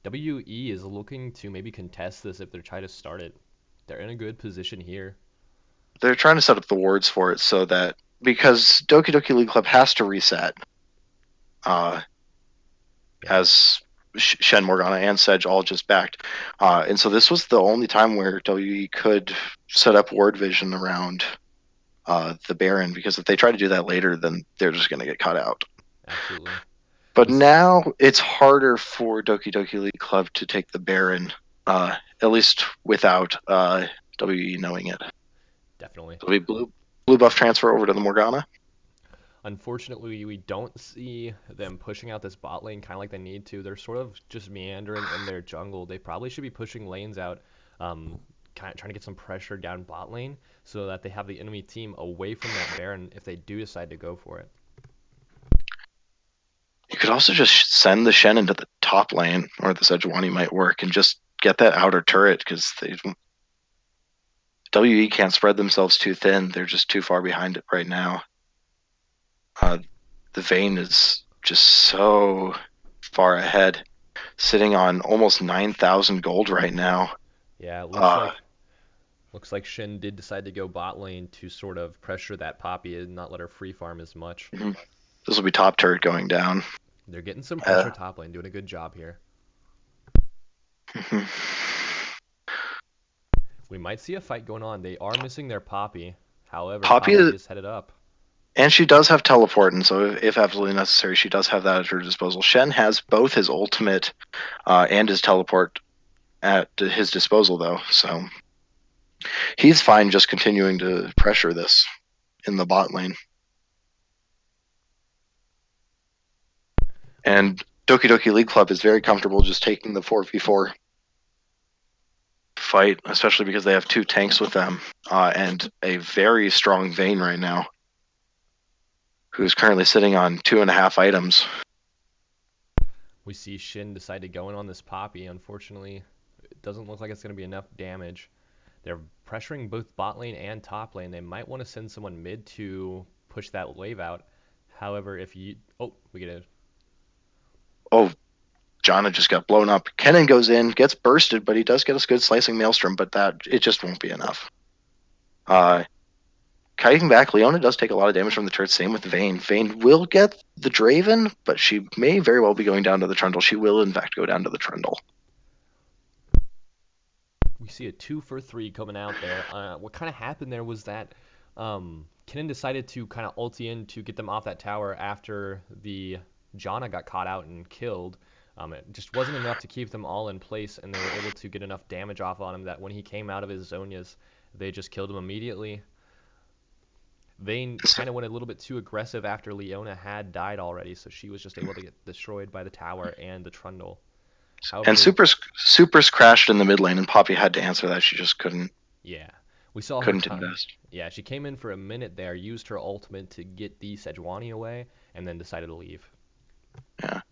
WE is looking to maybe contest this if they're trying to start it. They're in a good position here. They're trying to set up the wards for it so that, because Doki League Club has to reset, as Shen, Morgana, and Sedge all just backed. And so this was the only time where WE could set up ward vision around the Baron, because if they try to do that later, then they're just going to get caught out. Absolutely. But now it's harder for Doki League Club to take the Baron, at least without WE knowing it. Definitely. So we blue buff transfer over to the Morgana. Unfortunately, we don't see them pushing out this bot lane kind of like they need to. They're sort of just meandering in their jungle. They probably should be pushing lanes out, kind of trying to get some pressure down bot lane so that they have the enemy team away from that Baron if they do decide to go for it. You could also just send the Shen into the top lane, or the Sejuani might work, and just get that outer turret, because WE can't spread themselves too thin. They're just too far behind it right now. The Vayne is just so far ahead, sitting on almost 9,000 gold right now. Yeah, it looks like Shen did decide to go bot lane to sort of pressure that Poppy and not let her free farm as much. Mm-hmm. This will be top turret going down. They're getting some pressure top lane, doing a good job here. Mm-hmm. We might see a fight going on. They are missing their Poppy. However, Poppy is headed up. And she does have teleport, and so if absolutely necessary, she does have that at her disposal. Shen has both his ultimate and his teleport at his disposal, though, so he's fine just continuing to pressure this in the bot lane. And Doki League Club is very comfortable just taking the 4v4 fight, especially because they have two tanks with them and a very strong Vayne right now, who's currently sitting on 2.5 items. We see Shin decide to go in on this Poppy. Unfortunately, it doesn't look like it's going to be enough damage. They're pressuring both bot lane and top lane. They might want to send someone mid to push that wave out. However, if you... Oh, we get a... Oh, Jana just got blown up. Kennen goes in, gets bursted, but he does get a good slicing maelstrom, but it just won't be enough. Kiting back, Leona does take a lot of damage from the turret. Same with Vayne. Vayne will get the Draven, but she may very well be going down to the Trundle. She will, in fact, go down to the Trundle. We see a 2 for 3 coming out there. What kind of happened there was that Kennen decided to kind of ulti in to get them off that tower after the Jana got caught out and killed. It just wasn't enough to keep them all in place, and they were able to get enough damage off on him that when he came out of his Zhonya's, they just killed him immediately. Vayne kind of went a little bit too aggressive after Leona had died already, so she was just able to get destroyed by the tower and the Trundle. However, and Supers crashed in the mid lane, and Poppy had to answer that. She just couldn't. Yeah, we saw couldn't her invest. Yeah, she came in for a minute there, used her ultimate to get the Sejuani away, and then decided to leave. Yeah,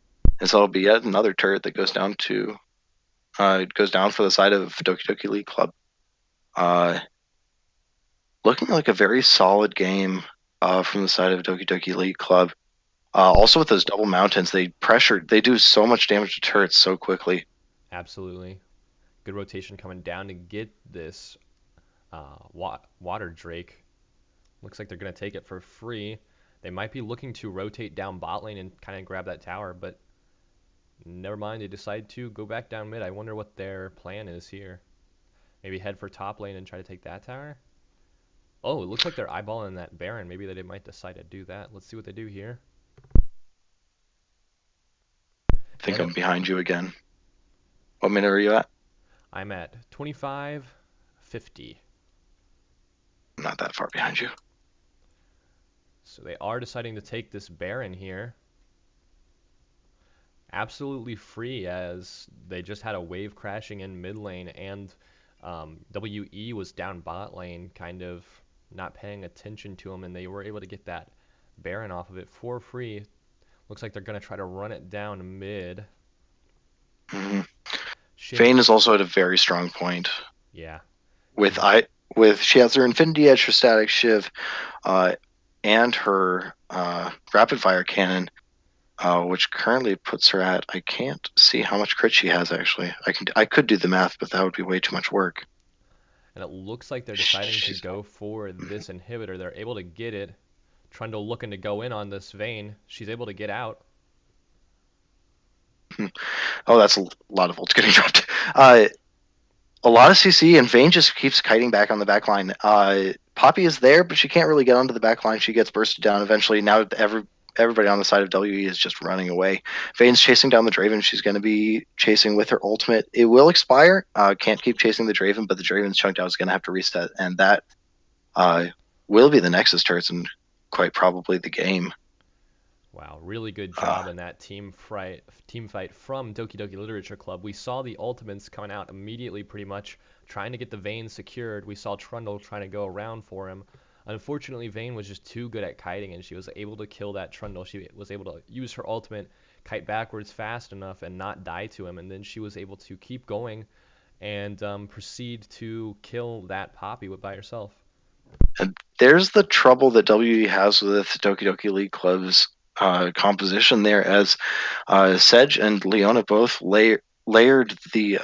and so it'll be yet another turret that goes down to, it goes down for the side of Doki Doki League Club. Looking like a very solid game from the side of Doki Doki League Club. Also with those double mountains, they do so much damage to turrets so quickly. Absolutely. Good rotation coming down to get this Water Drake. Looks like they're going to take it for free. They might be looking to rotate down bot lane and kind of grab that tower, but never mind. They decide to go back down mid. I wonder what their plan is here. Maybe head for top lane and try to take that tower? Oh, it looks like they're eyeballing that Baron. Maybe they might decide to do that. Let's see what they do here. I think I'm behind you again. What minute are you at? I'm at 25:50. Not that far behind you. So they are deciding to take this Baron here. Absolutely free, as they just had a wave crashing in mid lane, and WE was down bot lane, kind of not paying attention to him, and they were able to get that Baron off of it for free. Looks like they're going to try to run it down mid. Mm-hmm. Vayne is also at a very strong point. Yeah. She has her Infinity Edge, her Static Shiv, and her Rapid Fire Cannon, which currently puts her at, I can't see how much crit she has actually. I could do the math, but that would be way too much work. And it looks like they're deciding to go for this inhibitor. They're able to get it. Trundle looking to go in on this Vayne. She's able to get out. Oh, that's a lot of ults getting dropped. A lot of CC, and Vayne just keeps kiting back on the back line. Poppy is there, but she can't really get onto the back line. She gets bursted down eventually. Now everybody on the side of WE is just running away. Vayne's chasing down the Draven. She's going to be chasing with her ultimate. It will expire. Can't keep chasing the Draven, but the Draven's chunked out, is going to have to reset, and that will be the Nexus turrets and quite probably the game. Wow, really good job in that team fight from Doki Doki Literature Club. We saw the ultimates coming out immediately, pretty much, trying to get the Vayne secured. We saw Trundle trying to go around for him. Unfortunately, Vayne was just too good at kiting, and she was able to kill that Trundle. She was able to use her ultimate, kite backwards fast enough, and not die to him. And then she was able to keep going and proceed to kill that Poppy by herself. And there's the trouble that WE has with Doki Doki League Club's composition there, as Sedge and Leona both layered the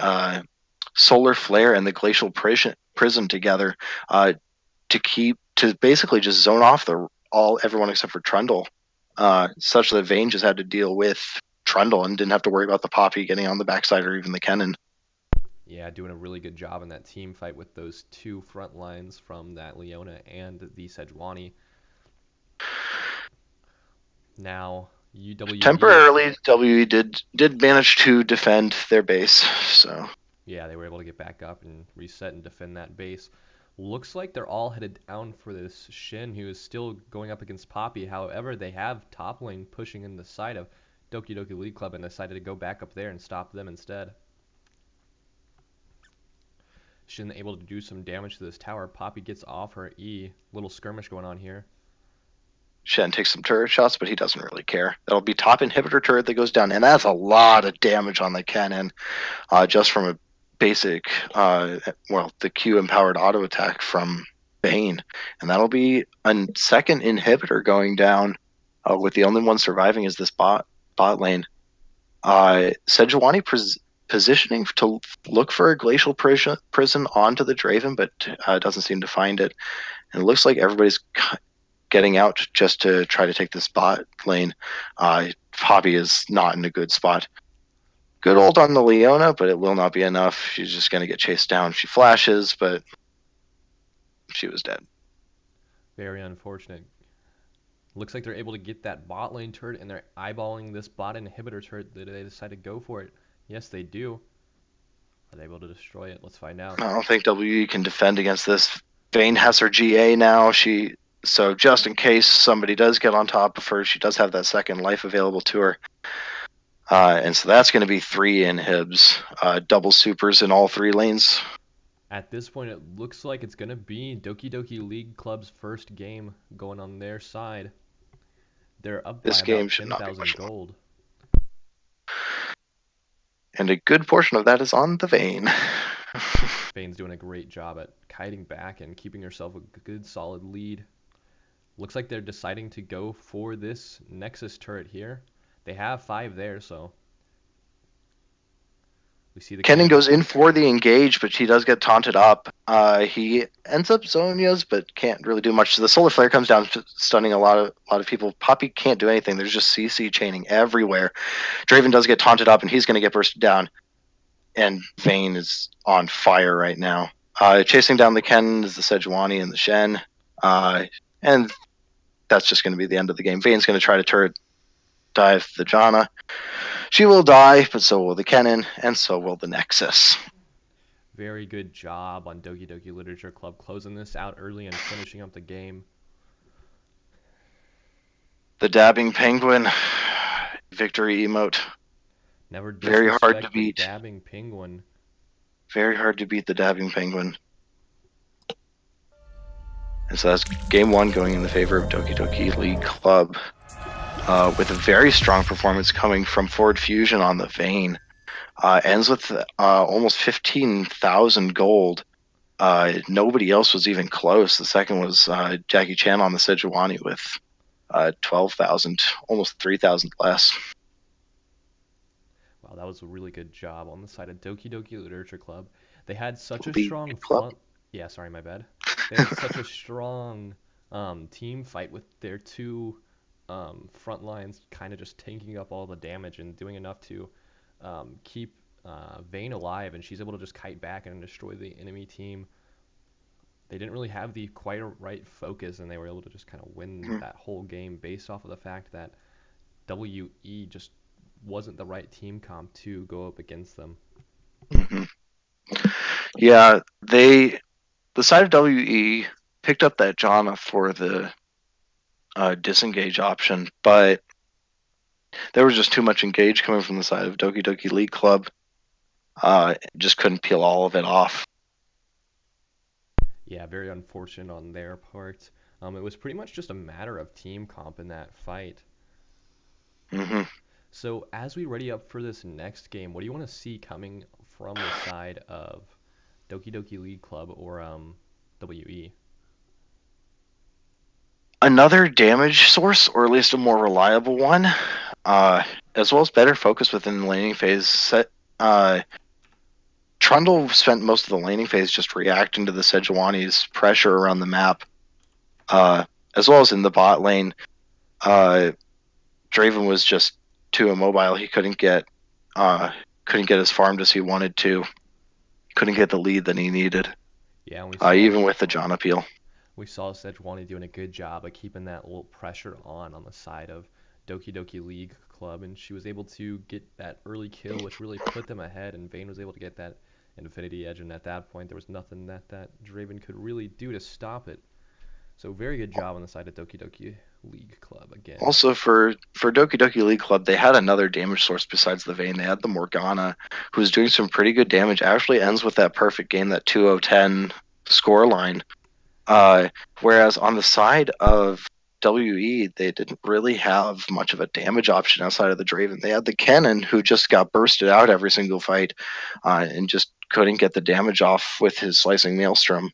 Solar Flare and the Glacial Prison together to basically just zone off everyone except for Trundle, such that Vayne just had to deal with Trundle and didn't have to worry about the Poppy getting on the backside or even the Kennen. Yeah, doing a really good job in that team fight with those two front lines from that Leona and the Sejuani. Now, UWE... Temporarily, WE did manage to defend their base, so... Yeah, they were able to get back up and reset and defend that base. Looks like they're all headed down for this Shin, who is still going up against Poppy. However, they have top lane pushing in the side of Doki Doki League Club and decided to go back up there and stop them instead. Shin able to do some damage to this tower. Poppy gets off her E. Little skirmish going on here. Shen takes some turret shots, but he doesn't really care. That'll be top inhibitor turret that goes down, and that's a lot of damage on the cannon, just from a basic, the Q-empowered auto attack from Vayne, and that'll be a second inhibitor going down, with the only one surviving is this bot lane. Sejuani positioning to look for a glacial prison onto the Draven, but doesn't seem to find it. And it looks like everybody's getting out just to try to take this bot lane. Poppy is not in a good spot. Good ult on the Leona, but it will not be enough. She's just going to get chased down. She flashes, but she was dead. Very unfortunate. Looks like they're able to get that bot lane turret, and they're eyeballing this bot inhibitor turret. Did they decide to go for it? Yes, they do. Are they able to destroy it? Let's find out. I don't think WE can defend against this. Vayne has her GA now. So just in case somebody does get on top of her, she does have that second life available to her. And so that's going to be 3 inhibs, double supers in all 3 lanes. At this point, it looks like it's going to be Doki Doki League Club's first game going on their side. They're up by about 10,000 gold. And a good portion of that is on the Vayne. Vayne's doing a great job at kiting back and keeping herself a good solid lead. Looks like they're deciding to go for this Nexus turret here. They have 5 there, so we see the Kennen goes in for the engage, but he does get taunted up. He ends up Zonia's, but can't really do much. So the Solar Flare comes down, stunning a lot of people. Poppy can't do anything. There's just CC chaining everywhere. Draven does get taunted up, and he's going to get bursted down. And Vayne is on fire right now. Chasing down the Kennen is the Sejuani and the Shen. And that's just going to be the end of the game. Vayne's going to try to turret dive the Janna. She will die, but so will the Kennen, and so will the Nexus. Very good job on Doki Doki Literature Club closing this out early and finishing up the game. The dabbing penguin victory emote. Never very hard to beat. Dabbing penguin. Very hard to beat the dabbing penguin. And so that's game 1 going in the favor of Doki Doki League Club. With a very strong performance coming from Forward Fusion on the Vayne. Ends with almost 15,000 gold. Nobody else was even close. The second was Jackie Chan on the Sejuani with 12,000, almost 3,000 less. Wow, that was a really good job on the side of Doki Doki Literature Club. They had such a strong front. Yeah, sorry, my bad. They had such a strong team fight with their 2 front lines kind of just tanking up all the damage and doing enough to keep Vayne alive, and she's able to just kite back and destroy the enemy team. They didn't really have the quite right focus, and they were able to just kind of win that whole game based off of the fact that WE just wasn't the right team comp to go up against them. Yeah, the side of WE picked up that Janna for the disengage option, but there was just too much engage coming from the side of Doki Doki League Club. Just couldn't peel all of it off. Yeah, very unfortunate on their part. It was pretty much just a matter of team comp in that fight. So as we ready up for this next game, what do you want to see coming from the side of Doki Doki League Club or WE? Another damage source, or at least a more reliable one, as well as better focus within the laning phase. Trundle spent most of the laning phase just reacting to the Sejuani's pressure around the map, as well as in the bot lane. Draven was just too immobile. He couldn't get as farmed as he wanted to. Couldn't get the lead that he needed. Yeah, even with the Janna peel. We saw Sejuani doing a good job of keeping that little pressure on the side of Doki Doki League Club, and she was able to get that early kill, which really put them ahead, and Vayne was able to get that Infinity Edge, and at that point, there was nothing that Draven could really do to stop it. So very good job on the side of Doki Doki League Club again. Also, for Doki Doki League Club, they had another damage source besides the Vayne. They had the Morgana, who was doing some pretty good damage. Actually ends with that perfect game, that 2-0-10 score line. Whereas on the side of WE, they didn't really have much of a damage option outside of the Draven. They had the Cannon, who just got bursted out every single fight and just couldn't get the damage off with his Slicing Maelstrom.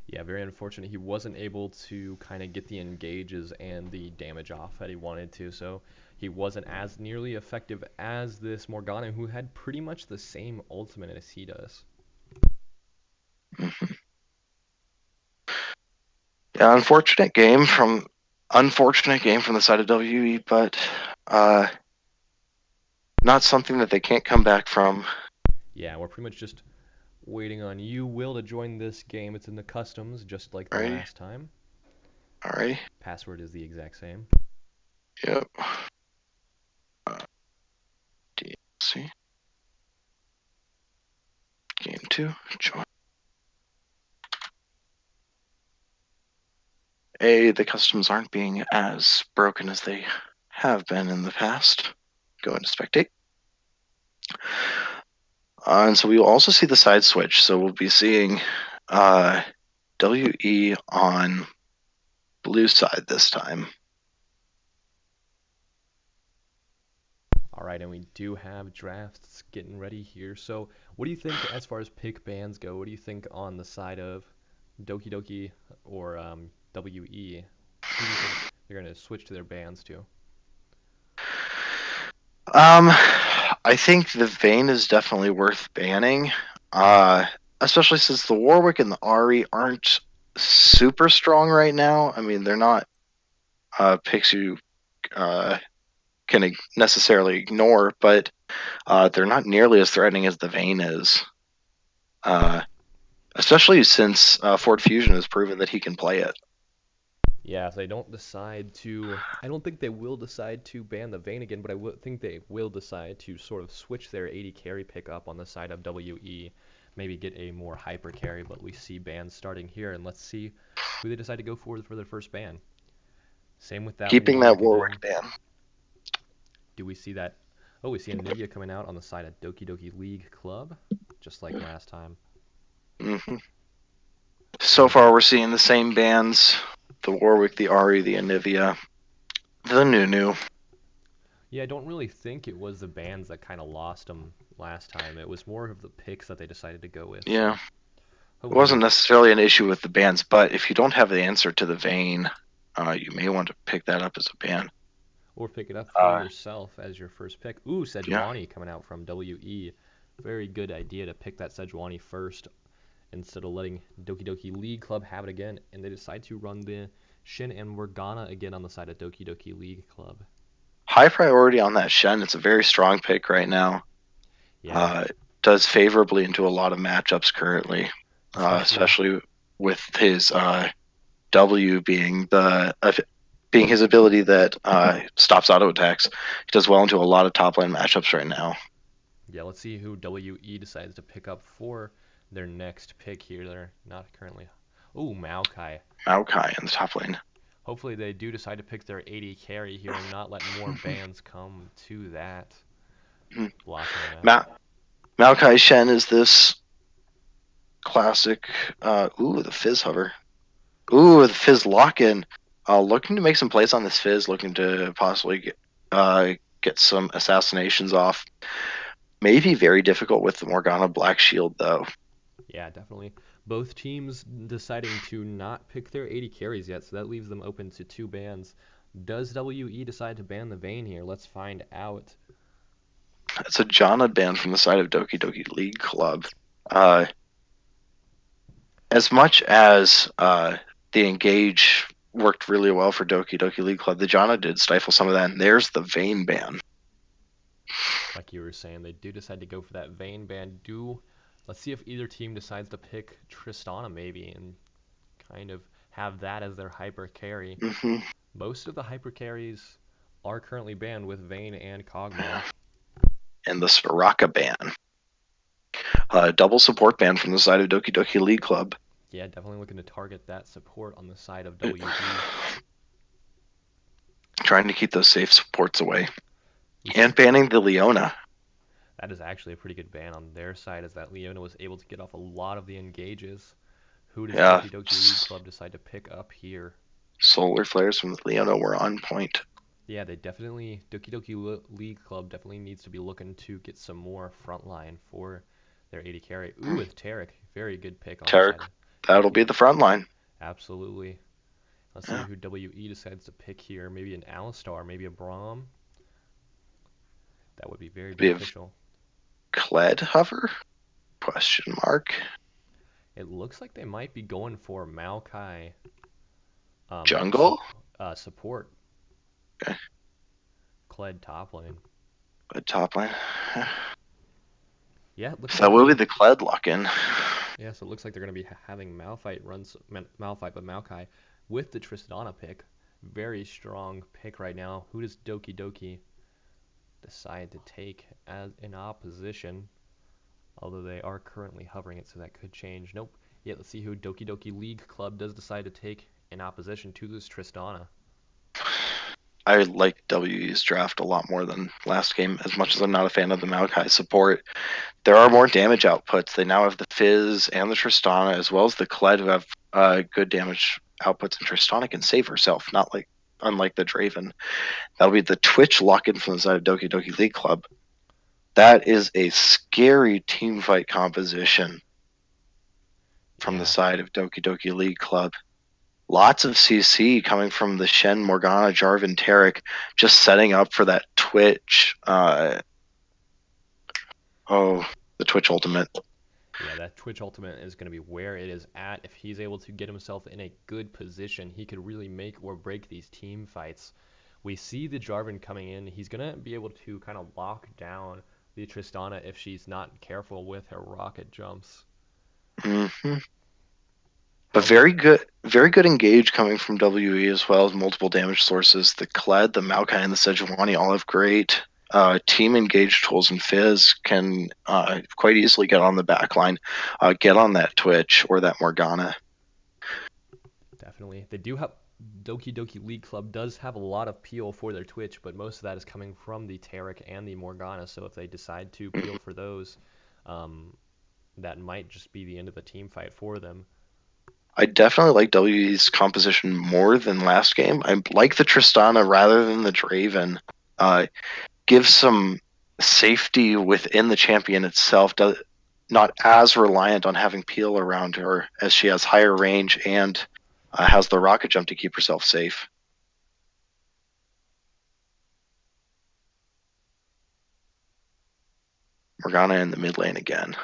Yeah, very unfortunate. He wasn't able to kind of get the engages and the damage off that he wanted to, so he wasn't as nearly effective as this Morgana, who had pretty much the same ultimate as he does. Mm-hmm. Yeah, unfortunate game from the side of WE, but not something that they can't come back from. Yeah, we're pretty much just waiting on UUE to join this game. It's in the customs, just like the last time. Alright. Password is the exact same. Yep. DLC. Game 2. Join. The customs aren't being as broken as they have been in the past. Go into spectate. And so we will also see the side switch. So we'll be seeing WE on blue side this time. Alright, and we do have drafts getting ready here. So what do you think as far as pick bans go? What do you think on the side of Doki Doki or WE? Who do you think they're going to switch to their bans to? I think the Vayne is definitely worth banning, especially since the Warwick and the Ahri aren't super strong right now. I mean, they're not picks you can necessarily ignore, but they're not nearly as threatening as the Vayne is. Especially since Ford Fusion has proven that he can play it. Yeah, if they don't decide to, I don't think they will decide to ban the Vayne again, but I think they will decide to sort of switch their AD carry pick up on the side of WE, maybe get a more hyper carry, but we see bans starting here, and let's see who they decide to go for their first ban. Same with that Keeping Warwick that Warwick ban. Do we see that? Oh, we see Anivia coming out on the side of Doki Doki League Club, just like last time. Mm-hmm. So far, we're seeing the same bans. The Warwick, the Ahri, the Anivia, the Nunu. Yeah, I don't really think it was the bans that kind of lost them last time. It was more of the picks that they decided to go with. Yeah. So it wasn't necessarily an issue with the bans, but if you don't have the answer to the Vayne, you may want to pick that up as a ban. Or pick it up for yourself as your first pick. Ooh, Sejuani coming out from WE. Very good idea to pick that Sejuani first instead of letting Doki Doki League Club have it again. And they decide to run the Shin and Morgana again on the side of Doki Doki League Club. High priority on that Shen. It's a very strong pick right now. Yeah. Does favorably into a lot of matchups currently, especially with his W being his ability that stops auto attacks. He does well into a lot of top lane matchups right now. Yeah, let's see who WE decides to pick up for their next pick here. They're not currently. Ooh, Maokai. Maokai in the top lane. Hopefully they do decide to pick their AD carry here and not let more bans come to that. Blocking that. Maokai Shen is this classic. The Fizz hover. Ooh, the Fizz lock-in. Looking to make some plays on this Fizz, looking to possibly get some assassinations off. Maybe very difficult with the Morgana Black Shield, though. Yeah, definitely. Both teams deciding to not pick their AD carries yet, so that leaves them open to 2 bans. Does WE decide to ban the Vayne here? Let's find out. It's a Janna ban from the side of Doki Doki League Club. As much as the Engage worked really well for Doki Doki League Club, the Janna did stifle some of that, and there's the Vayne ban. Like you were saying, they do decide to go for that Vayne ban. Let's see if either team decides to pick Tristana maybe and kind of have that as their hyper carry. Mm-hmm. Most of the hyper carries are currently banned with Vayne and Kog'Maw. And the Soraka ban. Double support ban from the side of Doki Doki League Club. Yeah, definitely looking to target that support on the side of WE. Trying to keep those safe supports away. And banning the Leona. That is actually a pretty good ban on their side, as that Leona was able to get off a lot of the engages. Who does Doki Doki League Club decide to pick up here? Solar flares from the Leona were on point. Yeah, they definitely, Doki Doki League Club definitely needs to be looking to get some more frontline for their AD carry. Ooh, with Tarek, very good pick on the Tarek, side of that'll be Doki. the front line. Absolutely. Let's see Yeah. who WE decides to pick here. Maybe an Alistar, maybe a Braum. That would be very We have beneficial. Kled hover? Question mark. It looks like they might be going for Maokai Jungle? support. Okay. Kled top lane. Top lane. Yeah, it looks So like that will be the Kled lock-in. yeah, so it looks like they're going to be having Malphite runs Malphite, but Maokai with the Tristana pick. Very strong pick right now. Who does Doki Doki decide to take as in opposition? Although they are currently hovering it, so that could change. Nope. Yeah, let's see who Doki Doki League Club does decide to take in opposition to this Tristana. I like WE's draft a lot more than last game, as much as I'm not a fan of the Maokai support. There are more damage outputs. They now have the Fizz and the Tristana, as well as the Kled, who have good damage outputs, and Tristana can save herself, unlike the Draven. That'll be the Twitch lock-in from the side of Doki Doki League Club. That is a scary team fight composition from the side of Doki Doki League Club. Lots of CC coming from the Shen, Morgana, Jarvan, Tarek, just setting up for that Twitch. The Twitch ultimate. Yeah, that Twitch ultimate is going to be where it is at. If he's able to get himself in a good position, he could really make or break these team fights. We see the Jarvan coming in. He's going to be able to kind of lock down the Tristana if she's not careful with her rocket jumps. Mm-hmm. But very good engage coming from WE, as well as multiple damage sources. The Kled, the Maokai, and the Sejuani all have great team engage tools, and Fizz can quite easily get on the backline, get on that Twitch or that Morgana. Definitely. They do have Doki Doki League Club does have a lot of peel for their Twitch, but most of that is coming from the Tarek and the Morgana. So if they decide to peel for those, that might just be the end of the team fight for them. I definitely like WE's composition more than last game. I like the Tristana rather than the Draven. Gives some safety within the champion itself, not as reliant on having peel around her, as she has higher range and has the rocket jump to keep herself safe. Morgana in the mid lane again.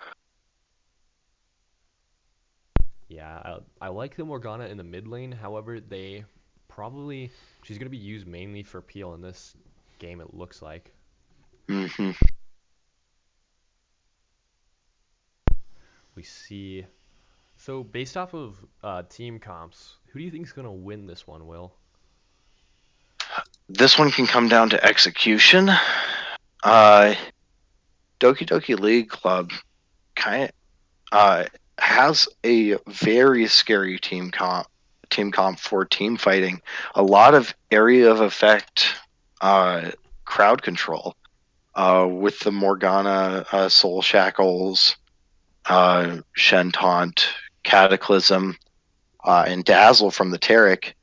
Yeah, I like the Morgana in the mid lane. However, she's going to be used mainly for peel in this game, it looks like. Mm-hmm. We see. So based off of team comps, who do you think is going to win this one, Will? This one can come down to execution. Doki Doki League Club has a very scary team comp for team fighting. A lot of area of effect crowd control with the Morgana, Soul Shackles, Shen Taunt, Cataclysm, and Dazzle from the Tarek.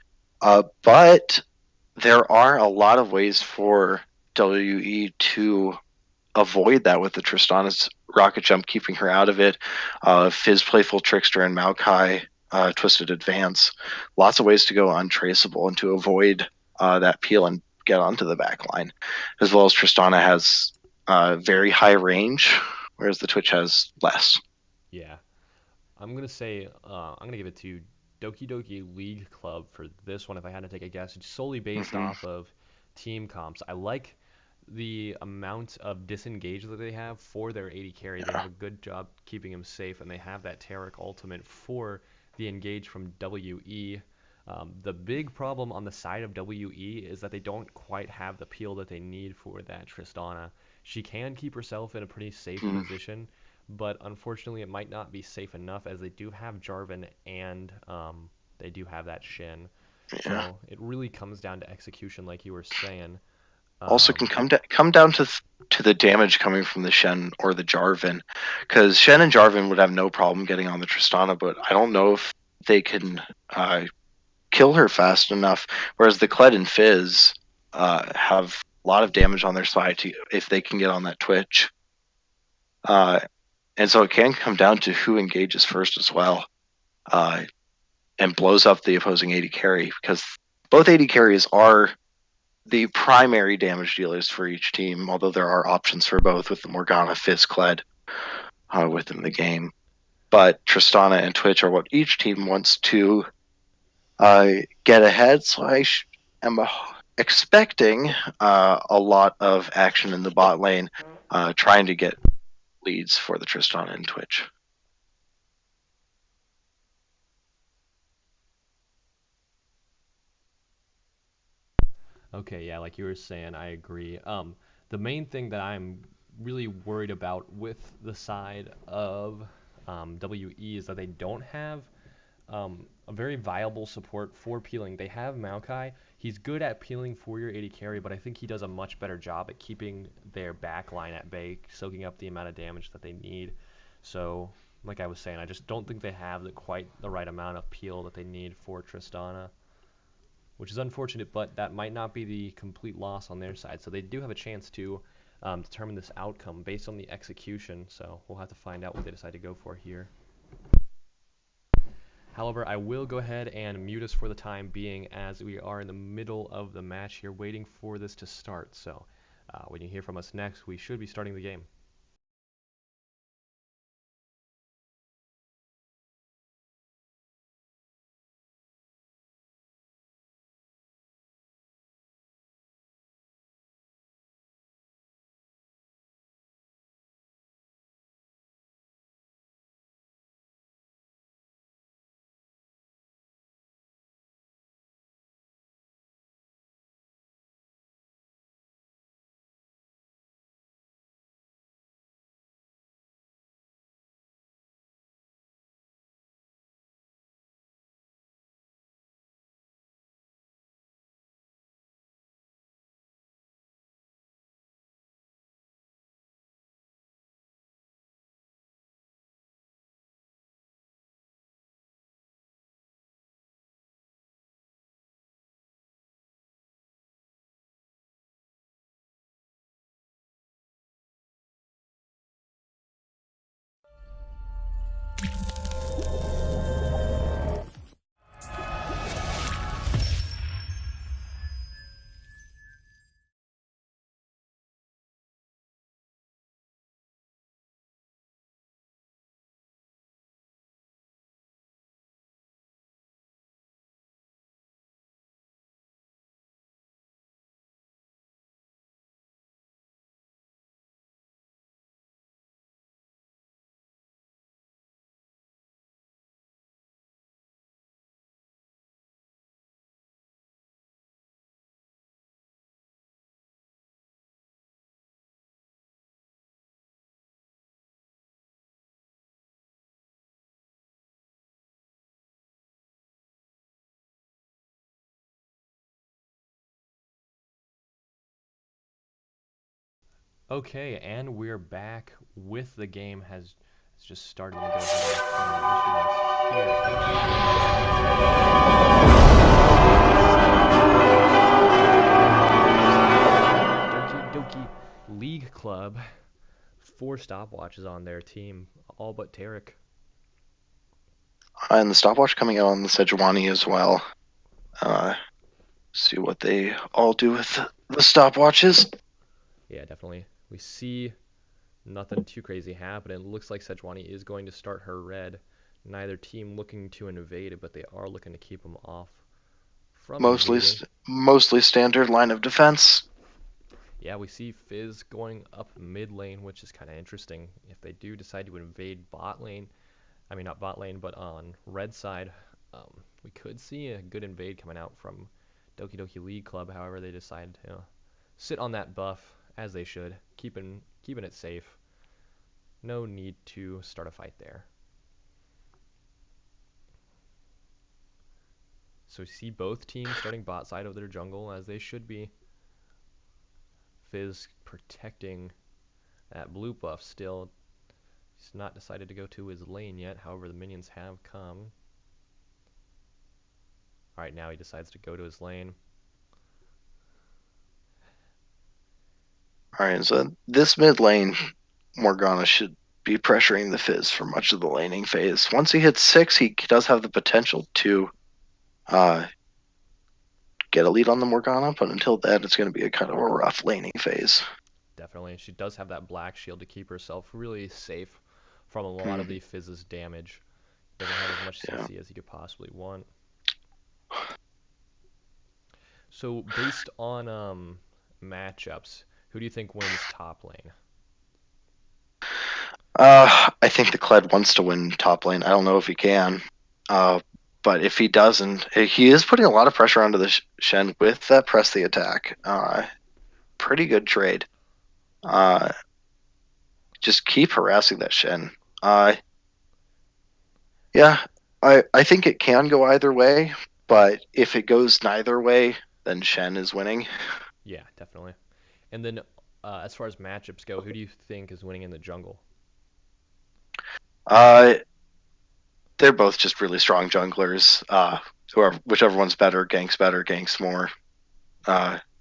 But there are a lot of ways for WE to avoid that with the Tristana's rocket jump, keeping her out of it. Fizz, Playful Trickster, and Maokai, Twisted Advance. Lots of ways to go untraceable and to avoid that peel and get onto the back line. As well as Tristana has very high range, whereas the Twitch has less. Yeah. I'm going to give it to Doki Doki League Club for this one if I had to take a guess. It's solely based off of team comps. I like the amount of disengage that they have for their AD carry. They have a good job keeping him safe, and they have that Tarek ultimate for the engage from WE. The big problem on the side of WE is that they don't quite have the peel that they need for that Tristana. She can keep herself in a pretty safe position, but unfortunately it might not be safe enough as they do have Jarvan and they do have that Shin. Yeah. So it really comes down to execution, like you were saying. Also can come down to the damage coming from the Shen or the Jarvan, because Shen and Jarvan would have no problem getting on the Tristana, but I don't know if they can kill her fast enough. Whereas the Kled and Fizz have a lot of damage on their side if they can get on that Twitch. And so it can come down to who engages first as well, and blows up the opposing AD carry, because both AD carries are the primary damage dealers for each team, although there are options for both with the Morgana, Fizz, Kled within the game. But Tristana and Twitch are what each team wants to get ahead, so I am expecting a lot of action in the bot lane, trying to get leads for the Tristana and Twitch. Okay, yeah, like you were saying, I agree. The main thing that I'm really worried about with the side of WE is that they don't have a very viable support for peeling. They have Maokai. He's good at peeling for your AD carry, but I think he does a much better job at keeping their back line at bay, soaking up the amount of damage that they need. So, like I was saying, I just don't think they have quite the right amount of peel that they need for Tristana, which is unfortunate, but that might not be the complete loss on their side. So they do have a chance to determine this outcome based on the execution. So we'll have to find out what they decide to go for here. However, I will go ahead and mute us for the time being, as we are in the middle of the match here waiting for this to start. So when you hear from us next, we should be starting the game. Okay, and we're back with the game has just started. Let me go ahead and Doki Doki League Club. 4 stopwatches on their team, all but Tarek. And the stopwatch coming out on the Sejuani as well. See what they all do with the stopwatches. Yeah, definitely. We see nothing too crazy happen. It looks like Sejuani is going to start her red. Neither team looking to invade it, but they are looking to keep them off from mostly standard line of defense. Yeah, we see Fizz going up mid lane, which is kind of interesting. If they do decide to invade bot lane, I mean not bot lane, but on red side, we could see a good invade coming out from Doki Doki League Club. However, they decide to sit on that buff as they should, keeping it safe. No need to start a fight there. So we see both teams starting bot side of their jungle as they should be. Fizz protecting that blue buff still. He's not decided to go to his lane yet. However, the minions have come. Alright, now he decides to go to his lane. Alright, so this mid lane, Morgana should be pressuring the Fizz for much of the laning phase. Once he hits 6, he does have the potential to get a lead on the Morgana, but until then, it's going to be a kind of a rough laning phase. Definitely. She does have that black shield to keep herself really safe from a lot of the Fizz's damage. Doesn't have as much CC as he could possibly want. So based on matchups, who do you think wins top lane? I think the Kled wants to win top lane. I don't know if he can. But if he doesn't, he is putting a lot of pressure onto the Shen with that press the attack. Pretty good trade. Just keep harassing that Shen. Yeah, I think it can go either way, but if it goes neither way, then Shen is winning. Yeah, definitely. And then as far as matchups go, who do you think is winning in the jungle? They're both just really strong junglers. Whichever one's better, ganks more,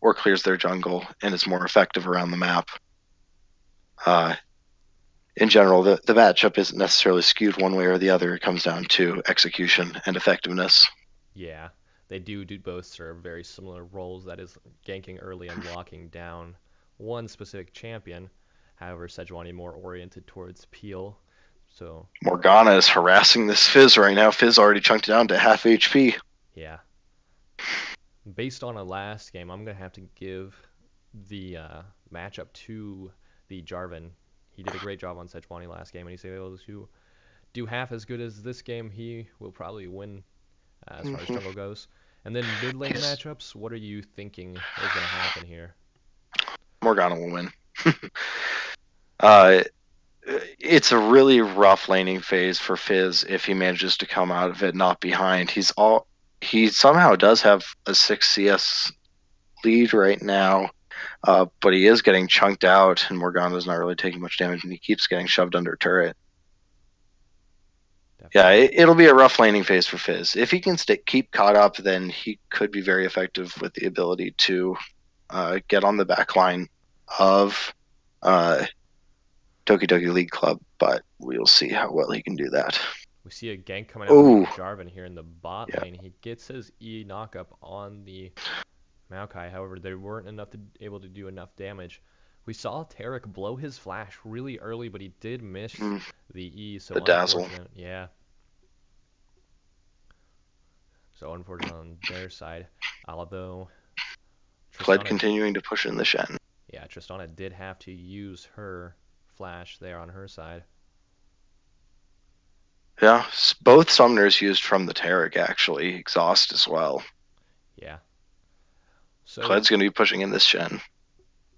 or clears their jungle and is more effective around the map. In general, the matchup isn't necessarily skewed one way or the other. It comes down to execution and effectiveness. Yeah, they do both serve very similar roles. That is, ganking early and locking down one specific champion. However, Sejuani more oriented towards Peel. So Morgana is harassing this Fizz right now. Fizz already chunked down to half HP. Yeah. Based on a last game, I'm going to have to give the matchup to the Jarvan. He did a great job on Sejuani last game, and he's able to do half as good as this game. He will probably win as far as jungle goes. And then mid lane matchups, what are you thinking is going to happen here? Morgana will win. It's a really rough laning phase for Fizz if he manages to come out of it not behind. He somehow does have a 6 CS lead right now, but he is getting chunked out, and Morgana's not really taking much damage, and he keeps getting shoved under a turret. Definitely. Yeah, it'll be a rough laning phase for Fizz. If he can keep caught up, then he could be very effective with the ability to get on the back line of Doki Doki League Club, but we'll see how well he can do that. We see a gank coming out from Jarvan here in the bot lane. He gets his E knockup on the Maokai. However, they weren't able to do enough damage. We saw Tarek blow his flash really early, but he did miss the E. So the dazzle. Yeah. So unfortunate on their side. Although Kled continuing to push in the Shen. Yeah, Tristana did have to use her flash there on her side. Yeah, both summoners used from the Tarek actually. Exhaust as well. Yeah. So Kled's going to be pushing in this Shen.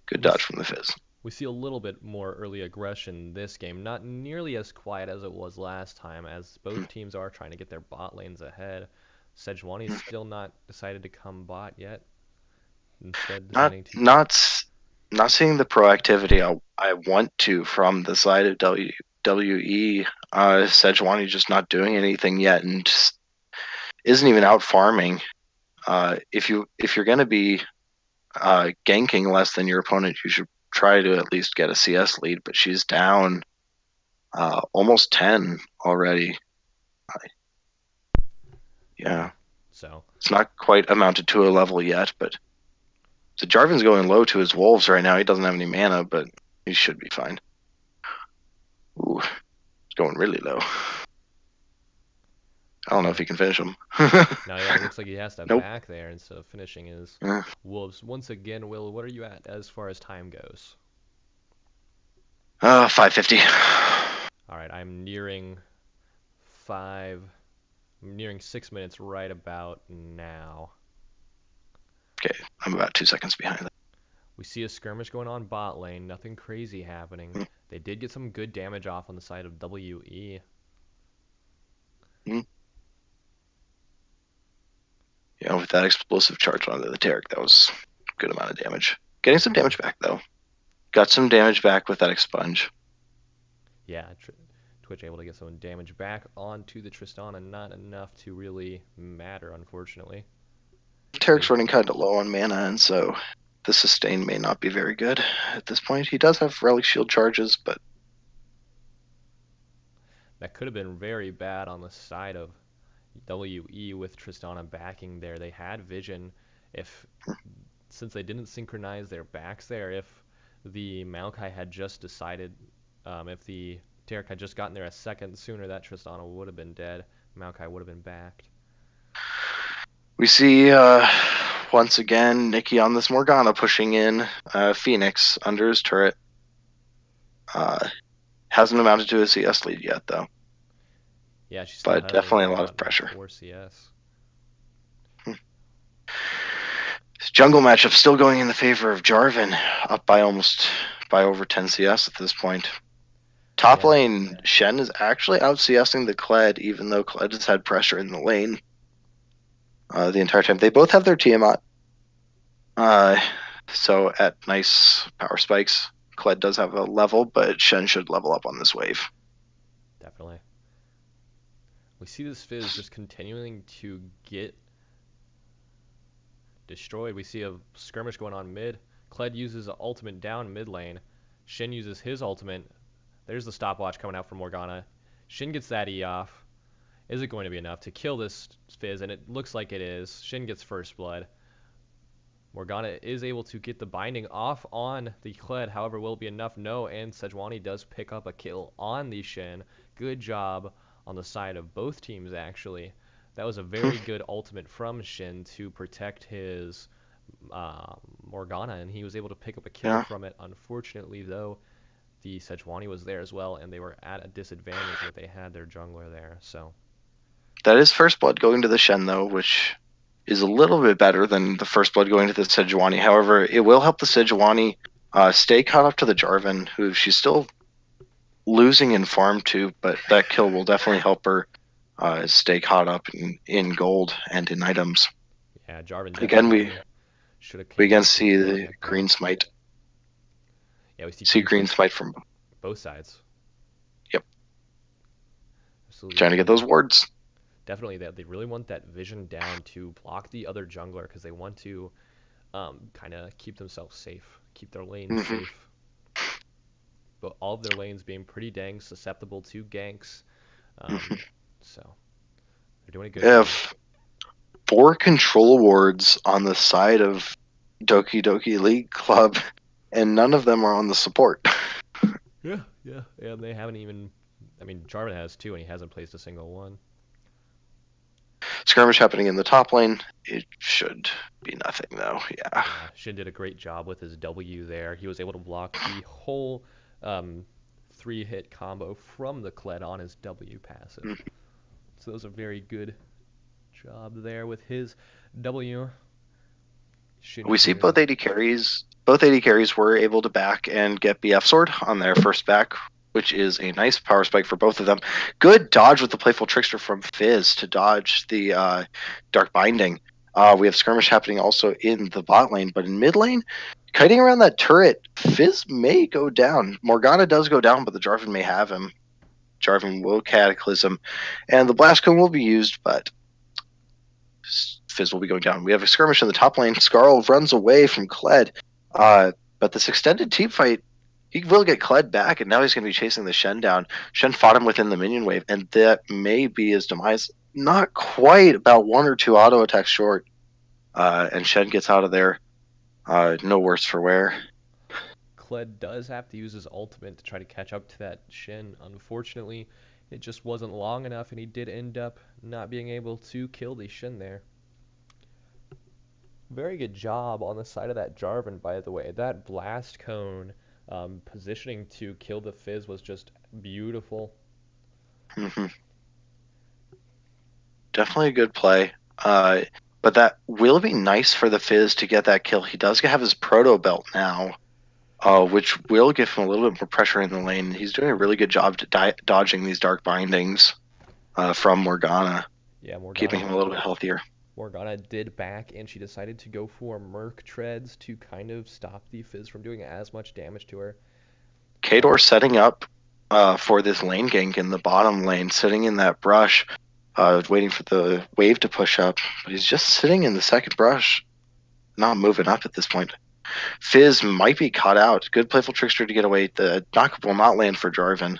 Good dodge from the Fizz. We see a little bit more early aggression this game. Not nearly as quiet as it was last time, as both teams are trying to get their bot lanes ahead. Sejuani's still not decided to come bot yet. Instead, not seeing the proactivity I want to from the side of WE. Sejuani just not doing anything yet, and just isn't even out farming. If you're going to be ganking less than your opponent, you should try to at least get a CS lead. But she's down almost 10 already. Yeah. So it's not quite amounted to a level yet, but the Jarvan's going low to his wolves right now. He doesn't have any mana, but he should be fine. Ooh, it's going really low. I don't know if he can finish him. No, yeah, it looks like he has to back there instead of finishing his wolves. Once again, Will, what are you at as far as time goes? 550. All right, I'm nearing 6 minutes right about now. Okay, I'm about 2 seconds behind that. We see a skirmish going on bot lane. Nothing crazy happening. They did get some good damage off on the side of WE. Yeah, with that explosive charge onto the Tarek, that was a good amount of damage. Getting some damage back, though. Got some damage back with that expunge. Yeah, Twitch able to get some damage back onto the Tristana. Not enough to really matter, unfortunately. Tarek's running kind of low on mana, and so the sustain may not be very good at this point. He does have Relic Shield charges, but That could have been very bad on the side of WE with Tristana backing there. They had vision. Since they didn't synchronize their backs there, if the Maokai had just decided, if the Tarek had just gotten there a second sooner, that Tristana would have been dead. Maokai would have been backed. we see once again Nikki on this Morgana pushing in Phoenix under his turret. Hasn't amounted to a CS lead yet, though. Yeah, she still has definitely a lot of pressure. 4 CS. This jungle matchup still going in the favor of Jarvan, up by over 10 CS at this point. Top lane, Shen is actually out CSing the Kled, even though Kled has had pressure in the lane the entire time. They both have their Tiamat. So at nice power spikes, Kled does have a level, but Shen should level up on this wave. Definitely. We see this Fizz just continuing to get destroyed. We see a skirmish going on mid. Kled uses an ultimate down mid lane. Shin uses his ultimate. There's the stopwatch coming out from Morgana. Shin gets that E off. Is it going to be enough to kill this Fizz? And it looks like it is. Shin gets first blood. Morgana is able to get the binding off on the Kled. However, will it be enough? No, and Sejuani does pick up a kill on the Shin. Good job on the side of both teams, actually. That was a very good ultimate from Shin to protect his Morgana, and he was able to pick up a kill from it. Unfortunately, though, the Sejuani was there as well, and they were at a disadvantage that they had their jungler there. So that is first blood going to the Shen, though, which is a little bit better than the first blood going to the Sejuani. However, it will help the Sejuani stay caught up to the Jarvan, who she's still losing in farm to, but that kill will definitely help her stay caught up in gold and in items. Yeah, Jarvan. Again, we again see the green smite. Yeah, we see green smite from both sides. Yep. Absolutely. Trying to get those wards. Definitely, they really want that vision down to block the other jungler because they want to kind of keep themselves safe, keep their lanes safe. But all of their lanes being pretty dang susceptible to ganks. So they're doing a good job. 4 control awards on the side of Doki Doki League Club, and none of them are on the support. Yeah, and they haven't even. I mean, Jarvan has 2, and he hasn't placed a single one. Skirmish happening in the top lane. It should be nothing, though. Yeah. Shin did a great job with his W there. He was able to block the whole 3-hit combo from the Kled on his W passive. So that was a very good job there with his W. We see both AD carries. Both AD carries were able to back and get BF Sword on their first back, which is a nice power spike for both of them. Good dodge with the Playful Trickster from Fizz to dodge the Dark Binding. We have skirmish happening also in the bot lane, but in mid lane, kiting around that turret, Fizz may go down. Morgana does go down, but the Jarvan may have him. Jarvan will Cataclysm, and the Blast Cone will be used, but Fizz will be going down. We have a skirmish in the top lane. Skarl runs away from Kled, but this extended team fight, he will get Kled back, and now he's going to be chasing the Shen down. Shen fought him within the minion wave, and that may be his demise. Not quite, about 1 or 2 auto attacks short, and Shen gets out of there. No worse for wear. Kled does have to use his ultimate to try to catch up to that Shen. Unfortunately, it just wasn't long enough, and he did end up not being able to kill the Shen there. Very good job on the side of that Jarvan, by the way. That Blast Cone positioning to kill the Fizz was just beautiful. Definitely a good play. But that will be nice for the Fizz to get that kill. He does have his Proto Belt now, which will give him a little bit more pressure in the lane. He's doing a really good job to dodging these Dark Bindings from Morgana. Yeah, Morgana. Keeping him a little bit healthier. Morgana did back, and she decided to go for Merc Treads to kind of stop the Fizz from doing as much damage to her. Khador setting up for this lane gank in the bottom lane, sitting in that brush. waiting for the wave to push up, but he's just sitting in the second brush, not moving up at this point. Fizz might be caught out. Good playful trickster to get away. The knock will not land for Jarvan.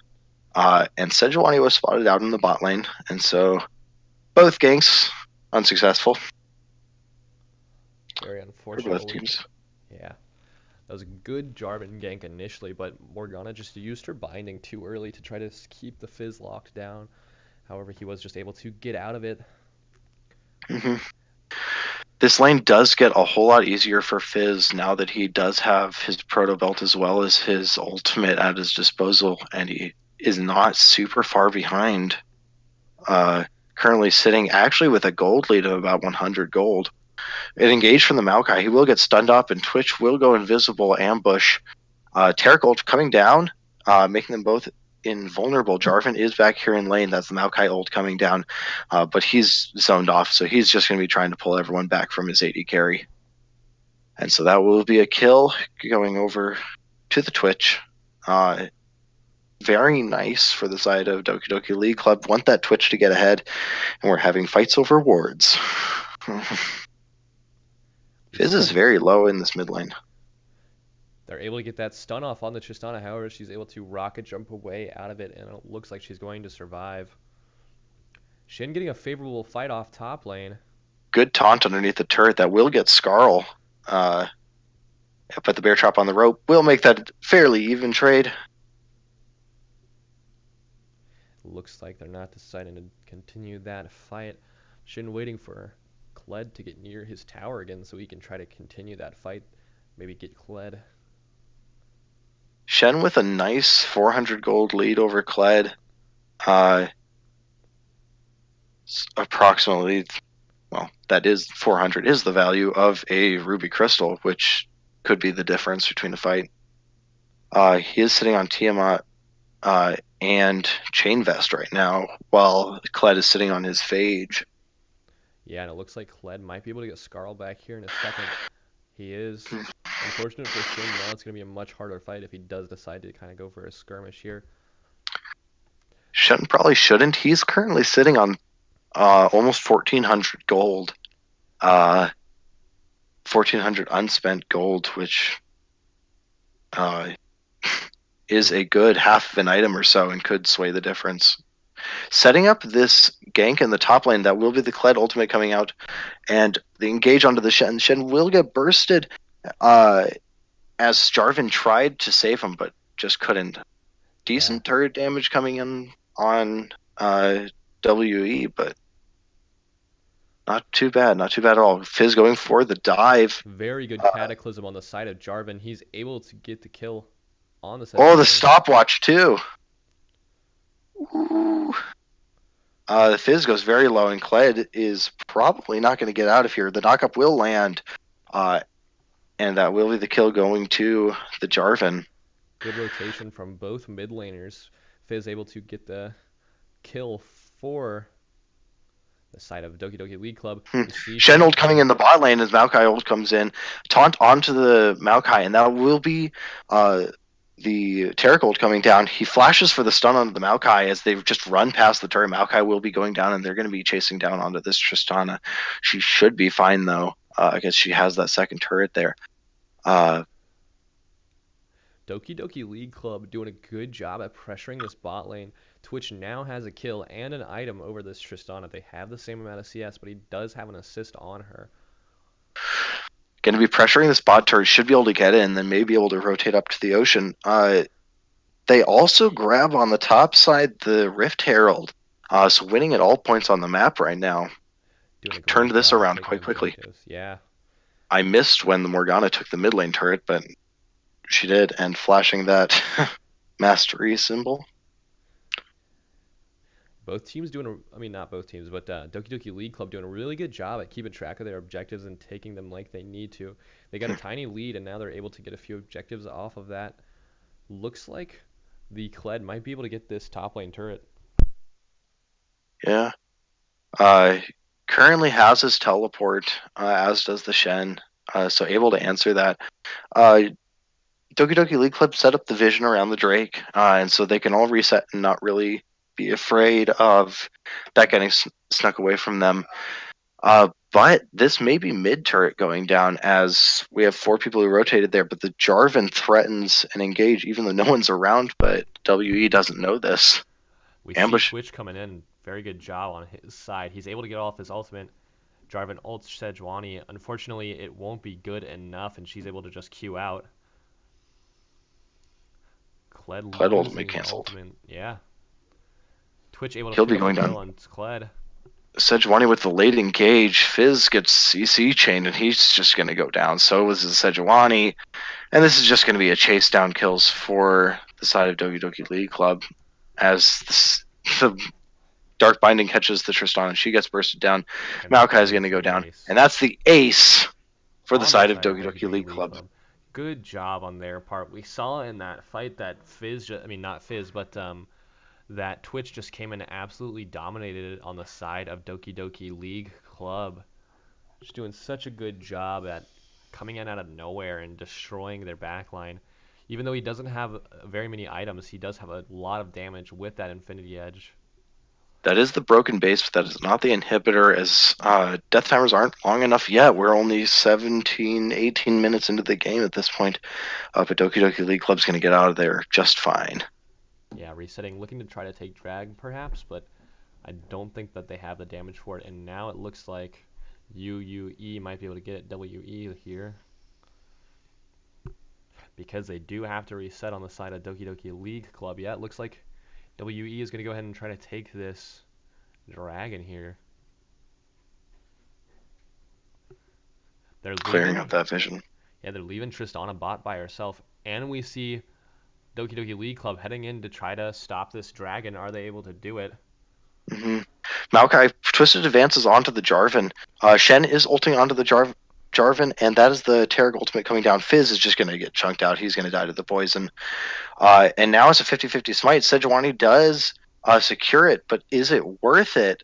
And Sejuani was spotted out in the bot lane, and so both ganks unsuccessful Very for unfortunate. both teams. Yeah. That was a good Jarvan gank initially, but Morgana just used her binding too early to try to keep the Fizz locked down. However, he was just able to get out of it. Mm-hmm. This lane does get a whole lot easier for Fizz now that he does have his proto belt as well as his ultimate at his disposal, and he is not super far behind. Currently sitting actually with a gold lead of about 100 gold. It engaged from the Maokai. He will get stunned up, and Twitch will go invisible ambush. Taric ult coming down, making them both invulnerable. Jarvan is back here in lane. That's the Maokai ult coming down, but he's zoned off, so he's just going to be trying to pull everyone back from his AD carry. And so that will be a kill going over to the Twitch. Very nice for the side of Doki Doki League Club. Want that Twitch to get ahead, and we're having fights over wards. Fizz is very low in this mid lane. They're able to get that stun off on the Tristana. However, she's able to rocket jump away out of it, and it looks like she's going to survive. Shin getting a favorable fight off top lane. Good taunt underneath the turret that will get Skarl. Put the bear trap on the rope. We'll make that fairly even trade. Looks like they're not deciding to continue that fight. Shin waiting for Kled to get near his tower again so he can try to continue that fight. Maybe get Kled. Shen with a nice 400 gold lead over Kled. Approximately, well, that is 400 is the value of a ruby crystal, which could be the difference between the fight. He is sitting on Tiamat and Chain Vest right now, while Kled is sitting on his Phage. Yeah, and it looks like Kled might be able to get Skarl back here in a second. He is. Unfortunate for Shin, now it's going to be a much harder fight if he does decide to kind of go for a skirmish here. Shen probably shouldn't. He's currently sitting on almost 1,400 gold. 1,400 unspent gold, which is a good half of an item or so and could sway the difference. Setting up this gank in the top lane, that will be the Kled ultimate coming out, and the engage onto the Shen. Shen will get bursted as Jarvan tried to save him, but just couldn't. Decent turret damage coming in on WE, but not too bad. Not too bad at all. Fizz going for the dive. Very good Cataclysm on the side of Jarvan. He's able to get the kill on the second. Oh, the stopwatch too. Ooh. The Fizz goes very low, and Kled is probably not going to get out of here. The knockup will land, and that will be the kill going to the Jarvan. Good rotation from both mid laners. Fizz able to get the kill for the side of Doki Doki League Club. Shen ult coming in the bot lane as Maokai ult comes in. Taunt onto the Maokai, and that will be the Taric ult coming down. He flashes for the stun onto the Maokai as they just run past the turret. Maokai will be going down, and they're going to be chasing down onto this Tristana. She should be fine, though, because she has that second turret there. Doki Doki League Club doing a good job at pressuring this bot lane. Twitch now has a kill and an item over this Tristana. They have the same amount of CS, but he does have an assist on her. Going to be pressuring this bot turret, should be able to get in, then maybe able to rotate up to the ocean. They also grab on the top side the Rift Herald, so winning at all points on the map right now. Turned this around quite quickly. Yeah. I missed when the Morgana took the mid lane turret, but she did, and flashing that mastery symbol. Both teams doing, not both teams, but Doki Doki League Club doing a really good job at keeping track of their objectives and taking them like they need to. They got a tiny lead, and now they're able to get a few objectives off of that. Looks like the Kled might be able to get this top lane turret. Yeah. Currently has his teleport, as does the Shen, so able to answer that. Doki Doki League Club set up the vision around the Drake, and so they can all reset and not really be afraid of that getting snuck away from them. But this may be mid-turret going down, as we have 4 people who rotated there, but the Jarvan threatens and engage even though no one's around, but WE doesn't know this. We Ambush. see Twitch coming in. Very good job on his side. He's able to get off his ultimate. Jarvan ults Sejuani. Unfortunately, it won't be good enough, and she's able to just queue out. Kled ultimate canceled. Yeah. Twitch able to He'll pick be going up the kill down. on Kled. Sejuani with the late engage. Fizz gets CC chained, and he's just going to go down. So is the Sejuani. And this is just going to be a chase down kills for the side of Doki Doki League Club, as the Dark Binding catches the Tristana. She gets bursted down. Maokai is going to go down. And that's the ace for the side of Doki Doki League Club. Good job on their part. We saw in that fight that that Twitch just came in and absolutely dominated on the side of Doki Doki League Club. Just doing such a good job at coming in out of nowhere and destroying their backline. Even though he doesn't have very many items, he does have a lot of damage with that Infinity Edge. That is the broken base, but that is not the inhibitor, as death timers aren't long enough yet. We're only 17, 18 minutes into the game at this point. But Doki Doki League Club's going to get out of there just fine. Yeah, resetting, looking to try to take drag perhaps, but I don't think that they have the damage for it. And now it looks like UUE might be able to get it WE here, because they do have to reset on the side of Doki Doki League Club. Yeah, it looks like WE is going to go ahead and try to take this dragon here. They're clearing up that vision. Yeah, they're leaving Tristana bot by herself, and we see Doki Doki League Club heading in to try to stop this dragon. Are they able to do it? Mm-hmm. Maokai twisted advances onto the Jarvan. Shen is ulting onto the Jarvan, and that is the Tarek ultimate coming down. Fizz is just going to get chunked out. He's going to die to the poison. And now it's a 50-50 smite. Sejuani does secure it, but is it worth it?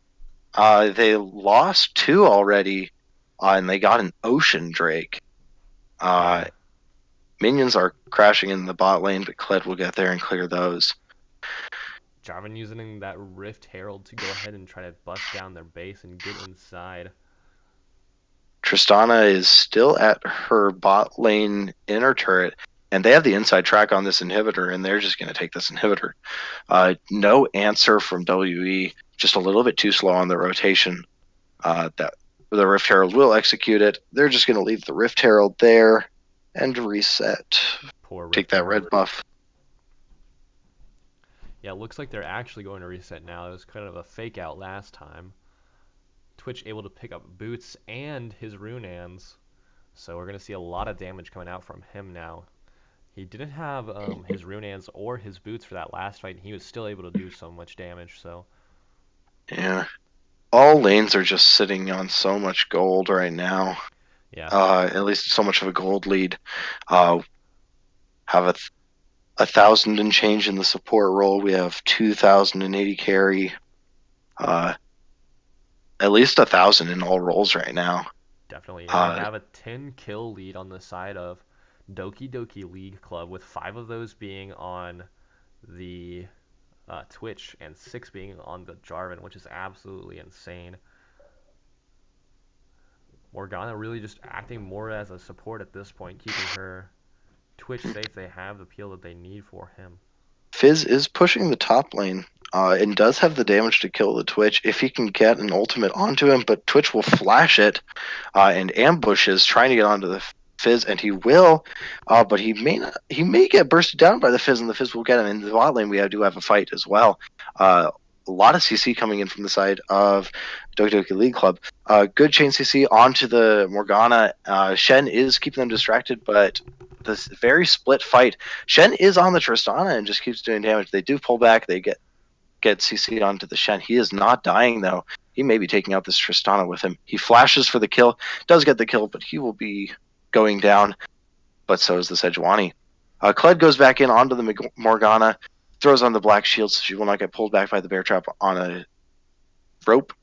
They lost 2 already, and they got an Ocean Drake. Minions are crashing in the bot lane, but Kled will get there and clear those. Jarvan using that Rift Herald to go ahead and try to bust down their base and get inside. Tristana is still at her bot lane inner turret, and they have the inside track on this inhibitor, and they're just going to take this inhibitor. No answer from WE, just a little bit too slow on the rotation. That the Rift Herald will execute it. They're just going to leave the Rift Herald there and reset. Take that red buff. Yeah, it looks like they're actually going to reset now. It was kind of a fake out last time. Twitch able to pick up boots and his Runaans, so we're going to see a lot of damage coming out from him now. He didn't have his Runaans or his boots for that last fight, and he was still able to do so much damage. So yeah, all lanes are just sitting on so much gold right now. Yeah. At least so much of a gold lead. Have 1,000 and change in the support role. We have 2,080 carry. At least 1,000 in all roles right now. Definitely. We have a 10 kill lead on the side of Doki Doki League Club, with 5 of those being on the Twitch and 6 being on the Jarvan, which is absolutely insane. Morgana really just acting more as a support at this point, keeping her Twitch safe. They have the peel that they need for him. Fizz is pushing the top lane and does have the damage to kill the Twitch if he can get an ultimate onto him, but Twitch will flash it and ambushes trying to get onto the Fizz, and he will, but he may get bursted down by the Fizz, and the Fizz will get him. In the bot lane, we do have a fight as well. A lot of CC coming in from the side of Doki Doki League Club. Good chain CC onto the Morgana. Shen is keeping them distracted, but this very split fight. Shen is on the Tristana and just keeps doing damage. They do pull back. They get CC'd onto the Shen. He is not dying, though. He may be taking out this Tristana with him. He flashes for the kill. Does get the kill, but he will be going down. But so is the Sejuani. Kled goes back in onto the Morgana. Throws on the black shield so she will not get pulled back by the bear trap on a rope.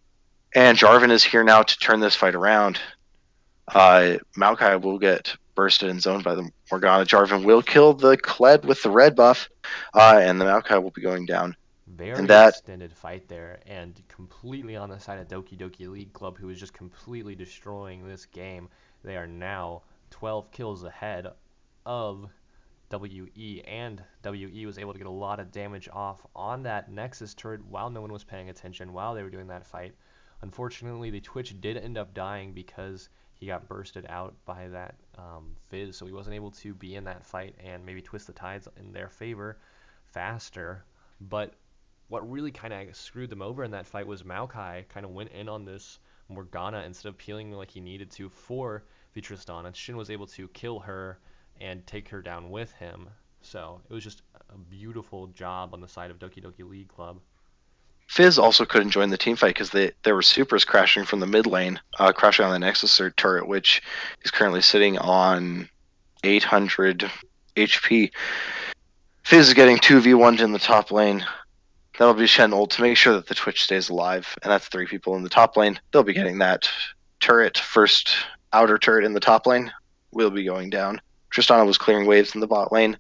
And Jarvan is here now to turn this fight around. Maokai will get bursted and zoned by the Morgana. Jarvan will kill the Kled with the red buff, and the Maokai will be going down. Very And that extended fight there, and completely on the side of Doki Doki League Club, who is just completely destroying this game. They are now 12 kills ahead of WE, and WE was able to get a lot of damage off on that Nexus turret while no one was paying attention while they were doing that fight. Unfortunately, the Twitch did end up dying because he got bursted out by that Fizz, so he wasn't able to be in that fight and maybe twist the tides in their favor faster. But what really kind of screwed them over in that fight was Maokai kind of went in on this Morgana instead of peeling like he needed to for the Tristana. Shin was able to kill her and take her down with him. So it was just a beautiful job on the side of Doki Doki League Club. Fizz also couldn't join the team fight because there were supers crashing from the mid lane, crashing on the Nexus turret, which is currently sitting on 800 HP. Fizz is getting 2v1'd in the top lane. That'll be Shen ult to make sure that the Twitch stays alive, and that's 3 people in the top lane. They'll be getting that turret, first outer turret in the top lane, will be going down. Tristana was clearing waves in the bot lane.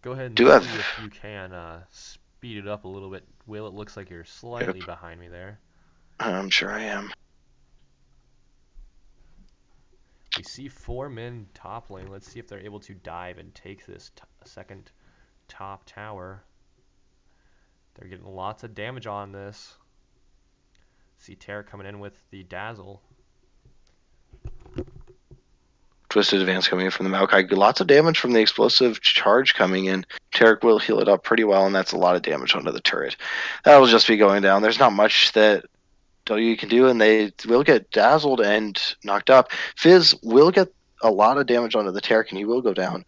Go ahead and see if you can speed it up a little bit. Will, it looks like you're slightly behind me there. I'm sure I am. We see 4 men top lane. Let's see if they're able to dive and take this second top tower. They're getting lots of damage on this. See Terra coming in with the Dazzle. Twisted Advance coming in from the Maokai. Lots of damage from the explosive charge coming in. Tarek will heal it up pretty well, and that's a lot of damage onto the turret. That will just be going down. There's not much that W can do, and they will get dazzled and knocked up. Fizz will get a lot of damage onto the Tarek, and he will go down.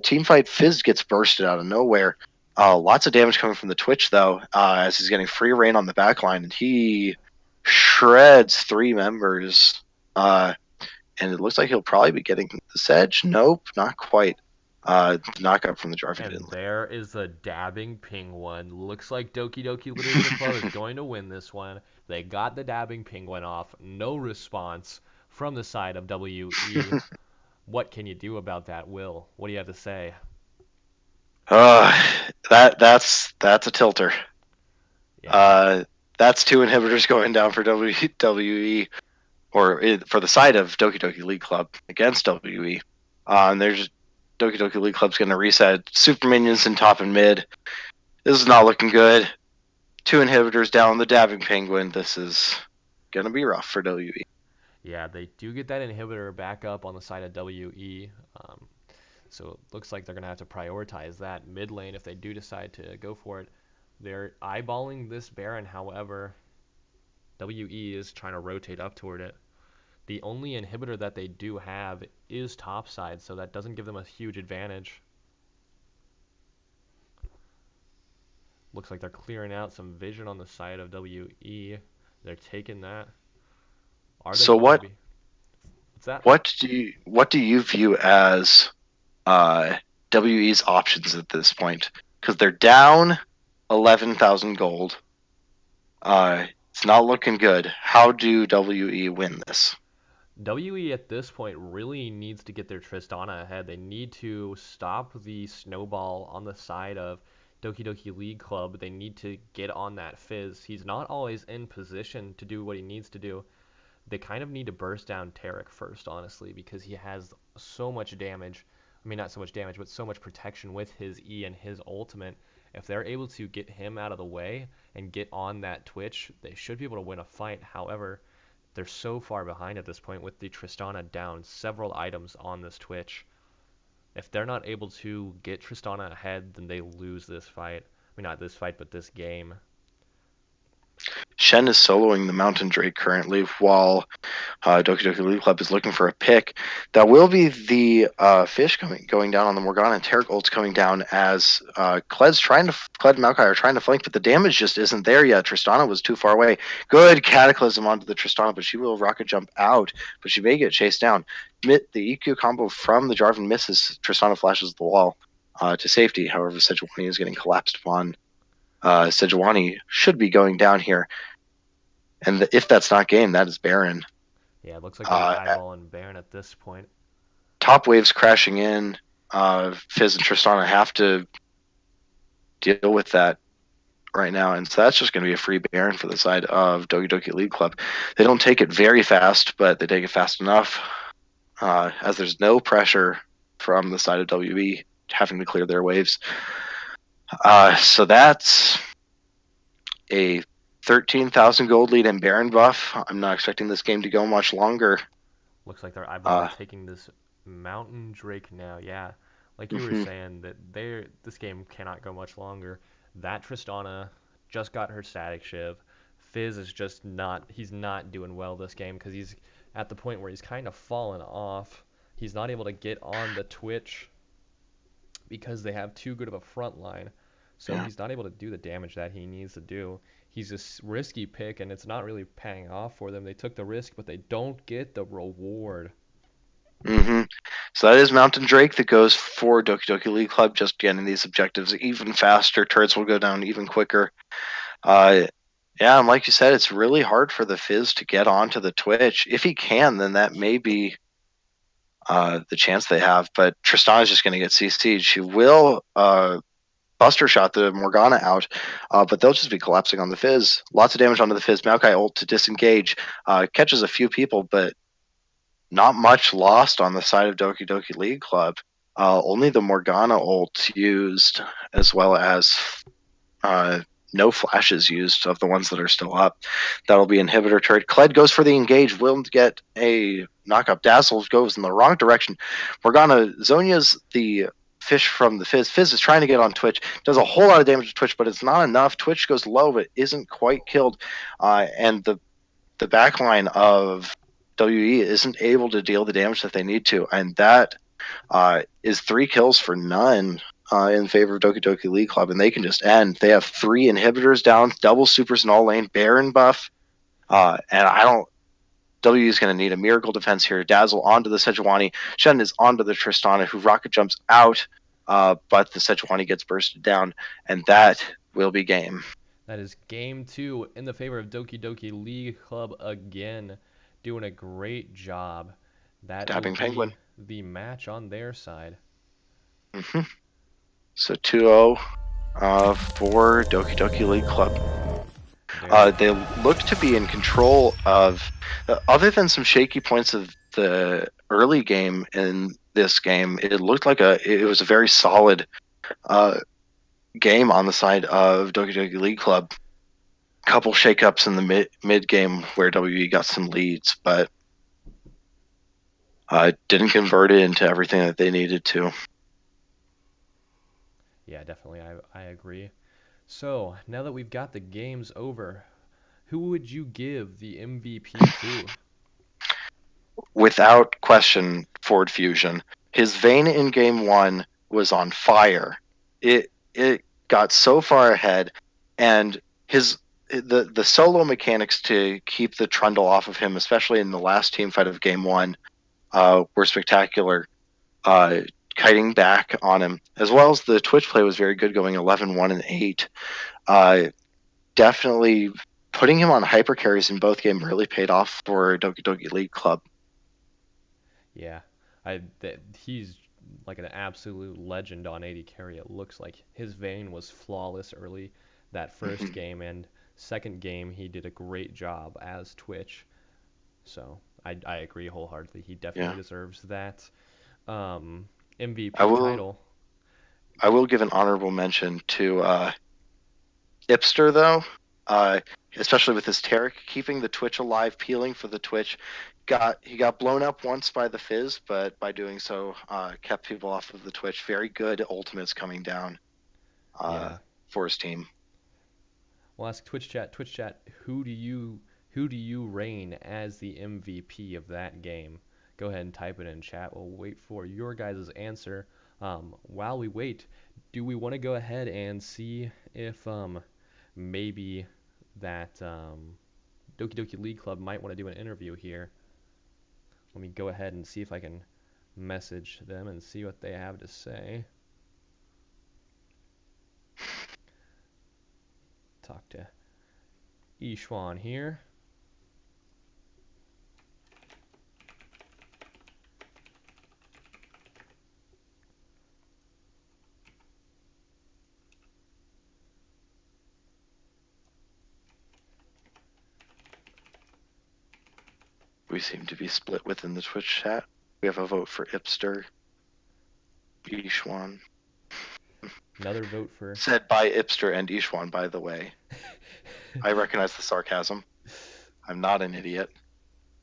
Team fight, Fizz gets bursted out of nowhere. Lots of damage coming from the Twitch, though, as he's getting free reign on the backline, and he shreds 3 members. And it looks like he'll probably be getting the Sedge. Nope, not quite. Knockout from the Jarvan. And there is a dabbing penguin. Looks like Doki Doki League Club is going to win this one. They got the dabbing penguin off. No response from the side of WE. What can you do about that, Will? What do you have to say? That's a tilter. Yeah. That's 2 inhibitors going down for WE, or for the side of Doki Doki League Club against WE. And there's Doki Doki League Club's going to reset super minions in top and mid. This is not looking good. 2 inhibitors down the dabbing penguin. This is going to be rough for WE. Yeah, they do get that inhibitor back up on the side of WE. So it looks like they're going to have to prioritize that mid lane if they do decide to go for it. They're eyeballing this Baron, however. WE is trying to rotate up toward it. The only inhibitor that they do have is topside, so that doesn't give them a huge advantage. Looks like they're clearing out some vision on the side of WE. They're taking that. So what's that? What do you view as WE's options at this point? Because they're down 11,000 gold. It's not looking good. How do WE win this? WE at this point really needs to get their Tristana ahead. They need to stop the snowball on the side of Doki Doki League Club. They need to get on that Fizz. He's not always in position to do what he needs to do. They kind of need to burst down Tarek first, honestly, because he has so much damage. I mean, not so much damage, but so much protection with his E and his ultimate. If they're able to get him out of the way and get on that Twitch, they should be able to win a fight. However, they're so far behind at this point with the Tristana down several items on this Twitch. If they're not able to get Tristana ahead, then they lose this fight. I mean, not this fight, but this game. Shen is soloing the Mountain Drake currently while Doki Doki League Club is looking for a pick. That will be the fish going down on the Morgana, and Tarek ult's coming down as Kled and Maokai are trying to flank, but the damage just isn't there yet. Tristana was too far away. Good Cataclysm onto the Tristana, but she will rocket jump out, but she may get chased down. The EQ combo from the Jarvan misses. Tristana flashes the wall to safety. However, Sejuani is getting collapsed upon. Sejuani should be going down here. And if that's not game, that is Baron. Yeah, it looks like they're eyeballing Baron at this point. Top waves crashing in. Fizz and Tristana have to deal with that right now, and so that's just going to be a free Baron for the side of Doki Doki League Club. They don't take it very fast, but they take it fast enough, as there's no pressure from the side of WE having to clear their waves. So that's a 13,000 gold lead in Baron buff. I'm not expecting this game to go much longer. Looks like they're eyeballing taking this Mountain Drake now. Yeah, like you were Mhm. saying, that this game cannot go much longer. That Tristana just got her static shiv. Fizz is just not, he's not doing well this game because he's at the point where he's kind of fallen off. He's not able to get on the Twitch because they have too good of a front line. So Yeah. he's not able to do the damage that he needs to do. He's a risky pick, and it's not really paying off for them. They took the risk, but they don't get the reward. So that is Mountain Drake that goes for Doki Doki League Club, just getting these objectives even faster. Turrets will go down even quicker. Yeah, and like you said, it's really hard for the Fizz to get onto the Twitch. If he can, then that may be the chance they have. But Tristana's just going to get CC'd. She will Buster shot the Morgana out, but they'll just be collapsing on the Fizz. Lots of damage onto the Fizz. Maokai ult to disengage. Catches a few people, but not much lost on the side of Doki Doki League Club. Only the Morgana ult used, as well as no flashes used of the ones that are still up. That'll be inhibitor turret. Kled goes for the engage, will get a knockup. Dazzle goes in the wrong direction. Morgana, Zhonya's the fish from the Fizz. Fizz is trying to get on Twitch. Does a whole lot of damage to Twitch, but it's not enough. Twitch goes low, but isn't quite killed. And the backline of WE isn't able to deal the damage that they need to. And that is 3 kills for none in favor of Doki Doki League Club, and they can just end. They have 3 inhibitors down, double supers in all lane, Baron buff, and I don't. W is going to need a miracle defense here. Dazzle onto the Sejuani. Shen is onto the Tristana, who rocket jumps out, but the Sejuani gets bursted down, and that will be game. That is game 2 in the favor of Doki Doki League Club again, doing a great job. That Dabbing will Penguin. be the match on their side. So 2-0 for Doki Doki League Club. They look to be in control of, other than some shaky points of the early game in this game, it looked like it was a very solid game on the side of Doki Doki League Club. Couple shakeups in the mid game where WE got some leads, but didn't convert it into everything that they needed to. Yeah, definitely, I agree. So, now that we've got the games over, who would you give the MVP to? Without question, Ford Fusion. His Vayne in game 1 was on fire. It got so far ahead, and the solo mechanics to keep the Trundle off of him, especially in the last team fight of game 1, were spectacular. Kiting back on him, as well as the Twitch play was very good, going 11-1 and 8. Definitely putting him on hyper carries in both games really paid off for Doki Doki League Club. Yeah, he's like an absolute legend on AD carry. It looks like his Vayne was flawless early that first game, and second game he did a great job as Twitch. So I agree wholeheartedly. He definitely deserves that MVP title. I will give an honorable mention to Ipster, though, especially with his Taric keeping the Twitch alive, peeling for the Twitch. He got blown up once by the Fizz, but by doing so, kept people off of the Twitch. Very good ultimates coming down for his team. We'll ask Twitch chat, who do you reign as the MVP of that game? Go ahead and type it in chat. We'll wait for your guys' answer. While we wait, do we want to go ahead and see if maybe that Doki Doki League Club might want to do an interview here? Let me go ahead and see if I can message them and see what they have to say. Talk to Ishwan here. We seem to be split within the Twitch chat. We have a vote for Ipster. Ishwan. Another vote for... Said by Ipster and Ishwan, by the way. I recognize the sarcasm. I'm not an idiot.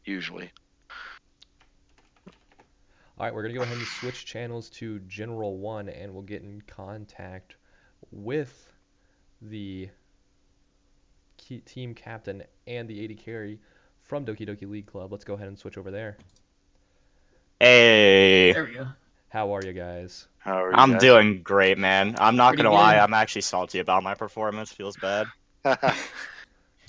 Usually. Alright, we're going to go ahead and switch channels to General 1, and we'll get in contact with the team captain and the AD carry from Doki Doki League Club. Let's go ahead and switch over there. Hey. There we go. How are you guys? How are you I'm guys? doing great, man. I'm not Pretty gonna lie, good. I'm actually salty about my performance. Feels bad.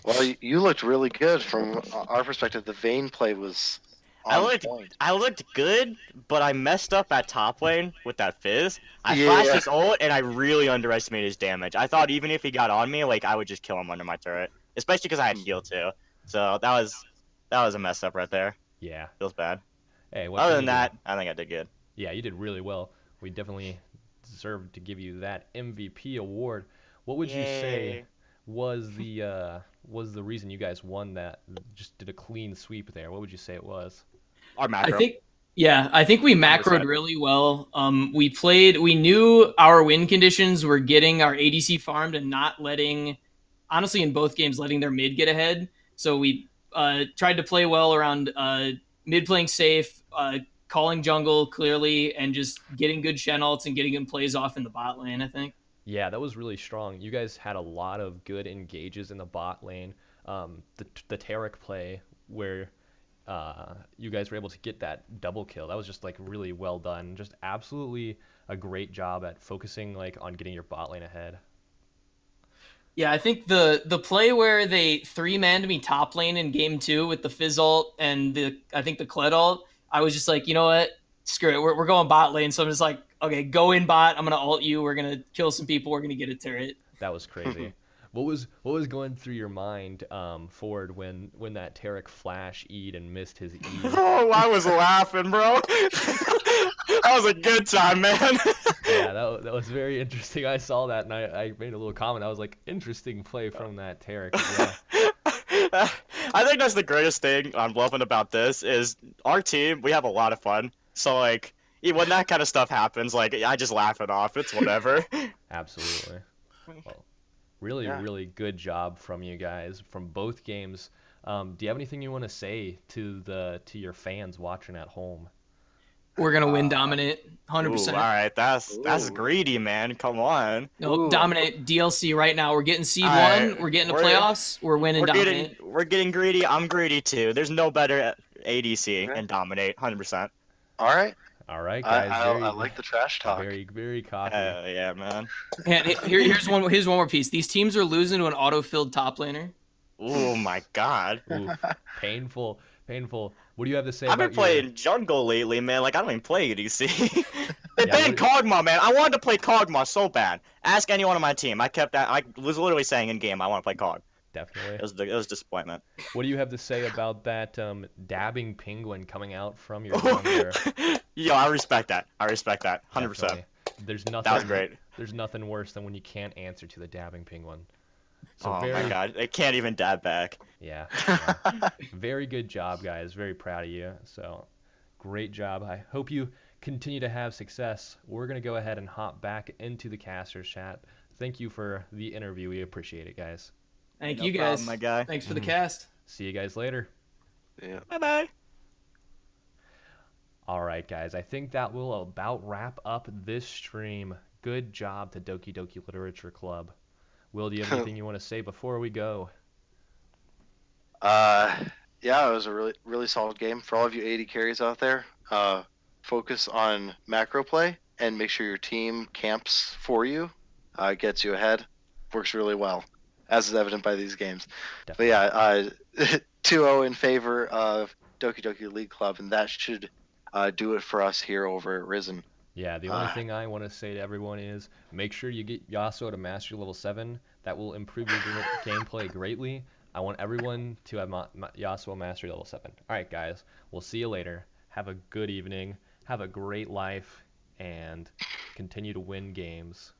Well, you looked really good from our perspective. The Vayne play was on point. I looked good, but I messed up at top lane with that Fizz. I Yeah. flashed his ult, and I really underestimated his damage. I thought even if he got on me, like I would just kill him under my turret, especially because I had heal too. So that was a mess up right there. Yeah. Feels bad. Hey, what Other can than you do? that, I think I did good. Yeah, you did really well. We definitely deserve to give you that MVP award. What would you say Yay. was the reason you guys won that? Just did a clean sweep there. What would you say it was? Our macro. I think we macroed 100%. really well. We knew our win conditions were getting our ADC farmed and not letting, honestly, in both games, letting their mid get ahead. So we tried to play well around mid playing safe, calling jungle clearly, and just getting good Shen ults and getting good plays off in the bot lane, I think. Yeah, that was really strong. You guys had a lot of good engages in the bot lane. The Taric play where you guys were able to get that double kill. That was just like really well done. Just absolutely a great job at focusing like on getting your bot lane ahead. Yeah, I think the play where they 3-manned me top lane in game 2 with the Fizz ult and the Kled ult, I was just like, you know what? Screw it. We're going bot lane. So I'm just like, okay, go in bot. I'm going to ult you. We're going to kill some people. We're going to get a turret. That was crazy. What was going through your mind, Ford, when that Taric flash E'd and missed his E? Oh, I was laughing, bro. That was a good time, man. Yeah, that was very interesting. I saw that and I made a little comment. I was like, interesting play from that Taric. Yeah. I think that's the greatest thing I'm loving about this is our team, we have a lot of fun. So, like, when that kind of stuff happens, like, I just laugh it off. It's whatever. Absolutely. Well, really, Yeah. really good job from you guys from both games. Do you have anything you want to say to your fans watching at home? We're going to win dominant, 100%. Ooh, all right, that's Ooh. greedy, man. Come on. No, Ooh. dominate DLC right now. We're getting seed All 1. right, We're getting the we're- playoffs. We're winning dominant. We're getting greedy. I'm greedy too. There's no better ADC Okay. and dominate, 100%. All right. All right, guys. I like the trash talk. Very, very cocky. Yeah, man. And here's one more piece. These teams are losing to an auto-filled top laner. Oh my god. Ooh, painful. What do you have to say I've about been playing jungle lately, man. Like, I don't even play ADC. They Yeah, banned Kog'Maw, man. I wanted to play Kog'Maw so bad. Ask anyone on my team. I was literally saying in game, I want to play Kog. Definitely. It was disappointment. What do you have to say about that dabbing penguin coming out from your jungler? Yo, I respect that. 100%. Definitely. There's nothing. That was great. There's nothing worse than when you can't answer to the dabbing penguin. So Oh my god, they can't even dab back. Yeah. Very good job, guys. Very proud of you. So, great job. I hope you continue to have success. We're going to go ahead and hop back into the casters chat. Thank you for the interview. We appreciate it, guys. Thank No you guys. problem, my guy. Thanks for the Mhm. cast. See you guys later. Yeah. Bye-bye. All right, guys. I think that will about wrap up this stream. Good job to Doki Doki Literature Club. Will, do you have anything you want to say before we go? Yeah, it was a really, really solid game for all of you 80 carries out there. Focus on macro play and make sure your team camps for you, gets you ahead. Works really well, as is evident by these games. Definitely. But yeah, 2-0 in favor of Doki Doki League Club, and that should do it for us here over at Risen. Yeah, the only thing I want to say to everyone is make sure you get Yasuo to Mastery Level 7. That will improve your gameplay greatly. I want everyone to have Yasuo Mastery Level 7. Alright, guys. We'll see you later. Have a good evening. Have a great life. And continue to win games.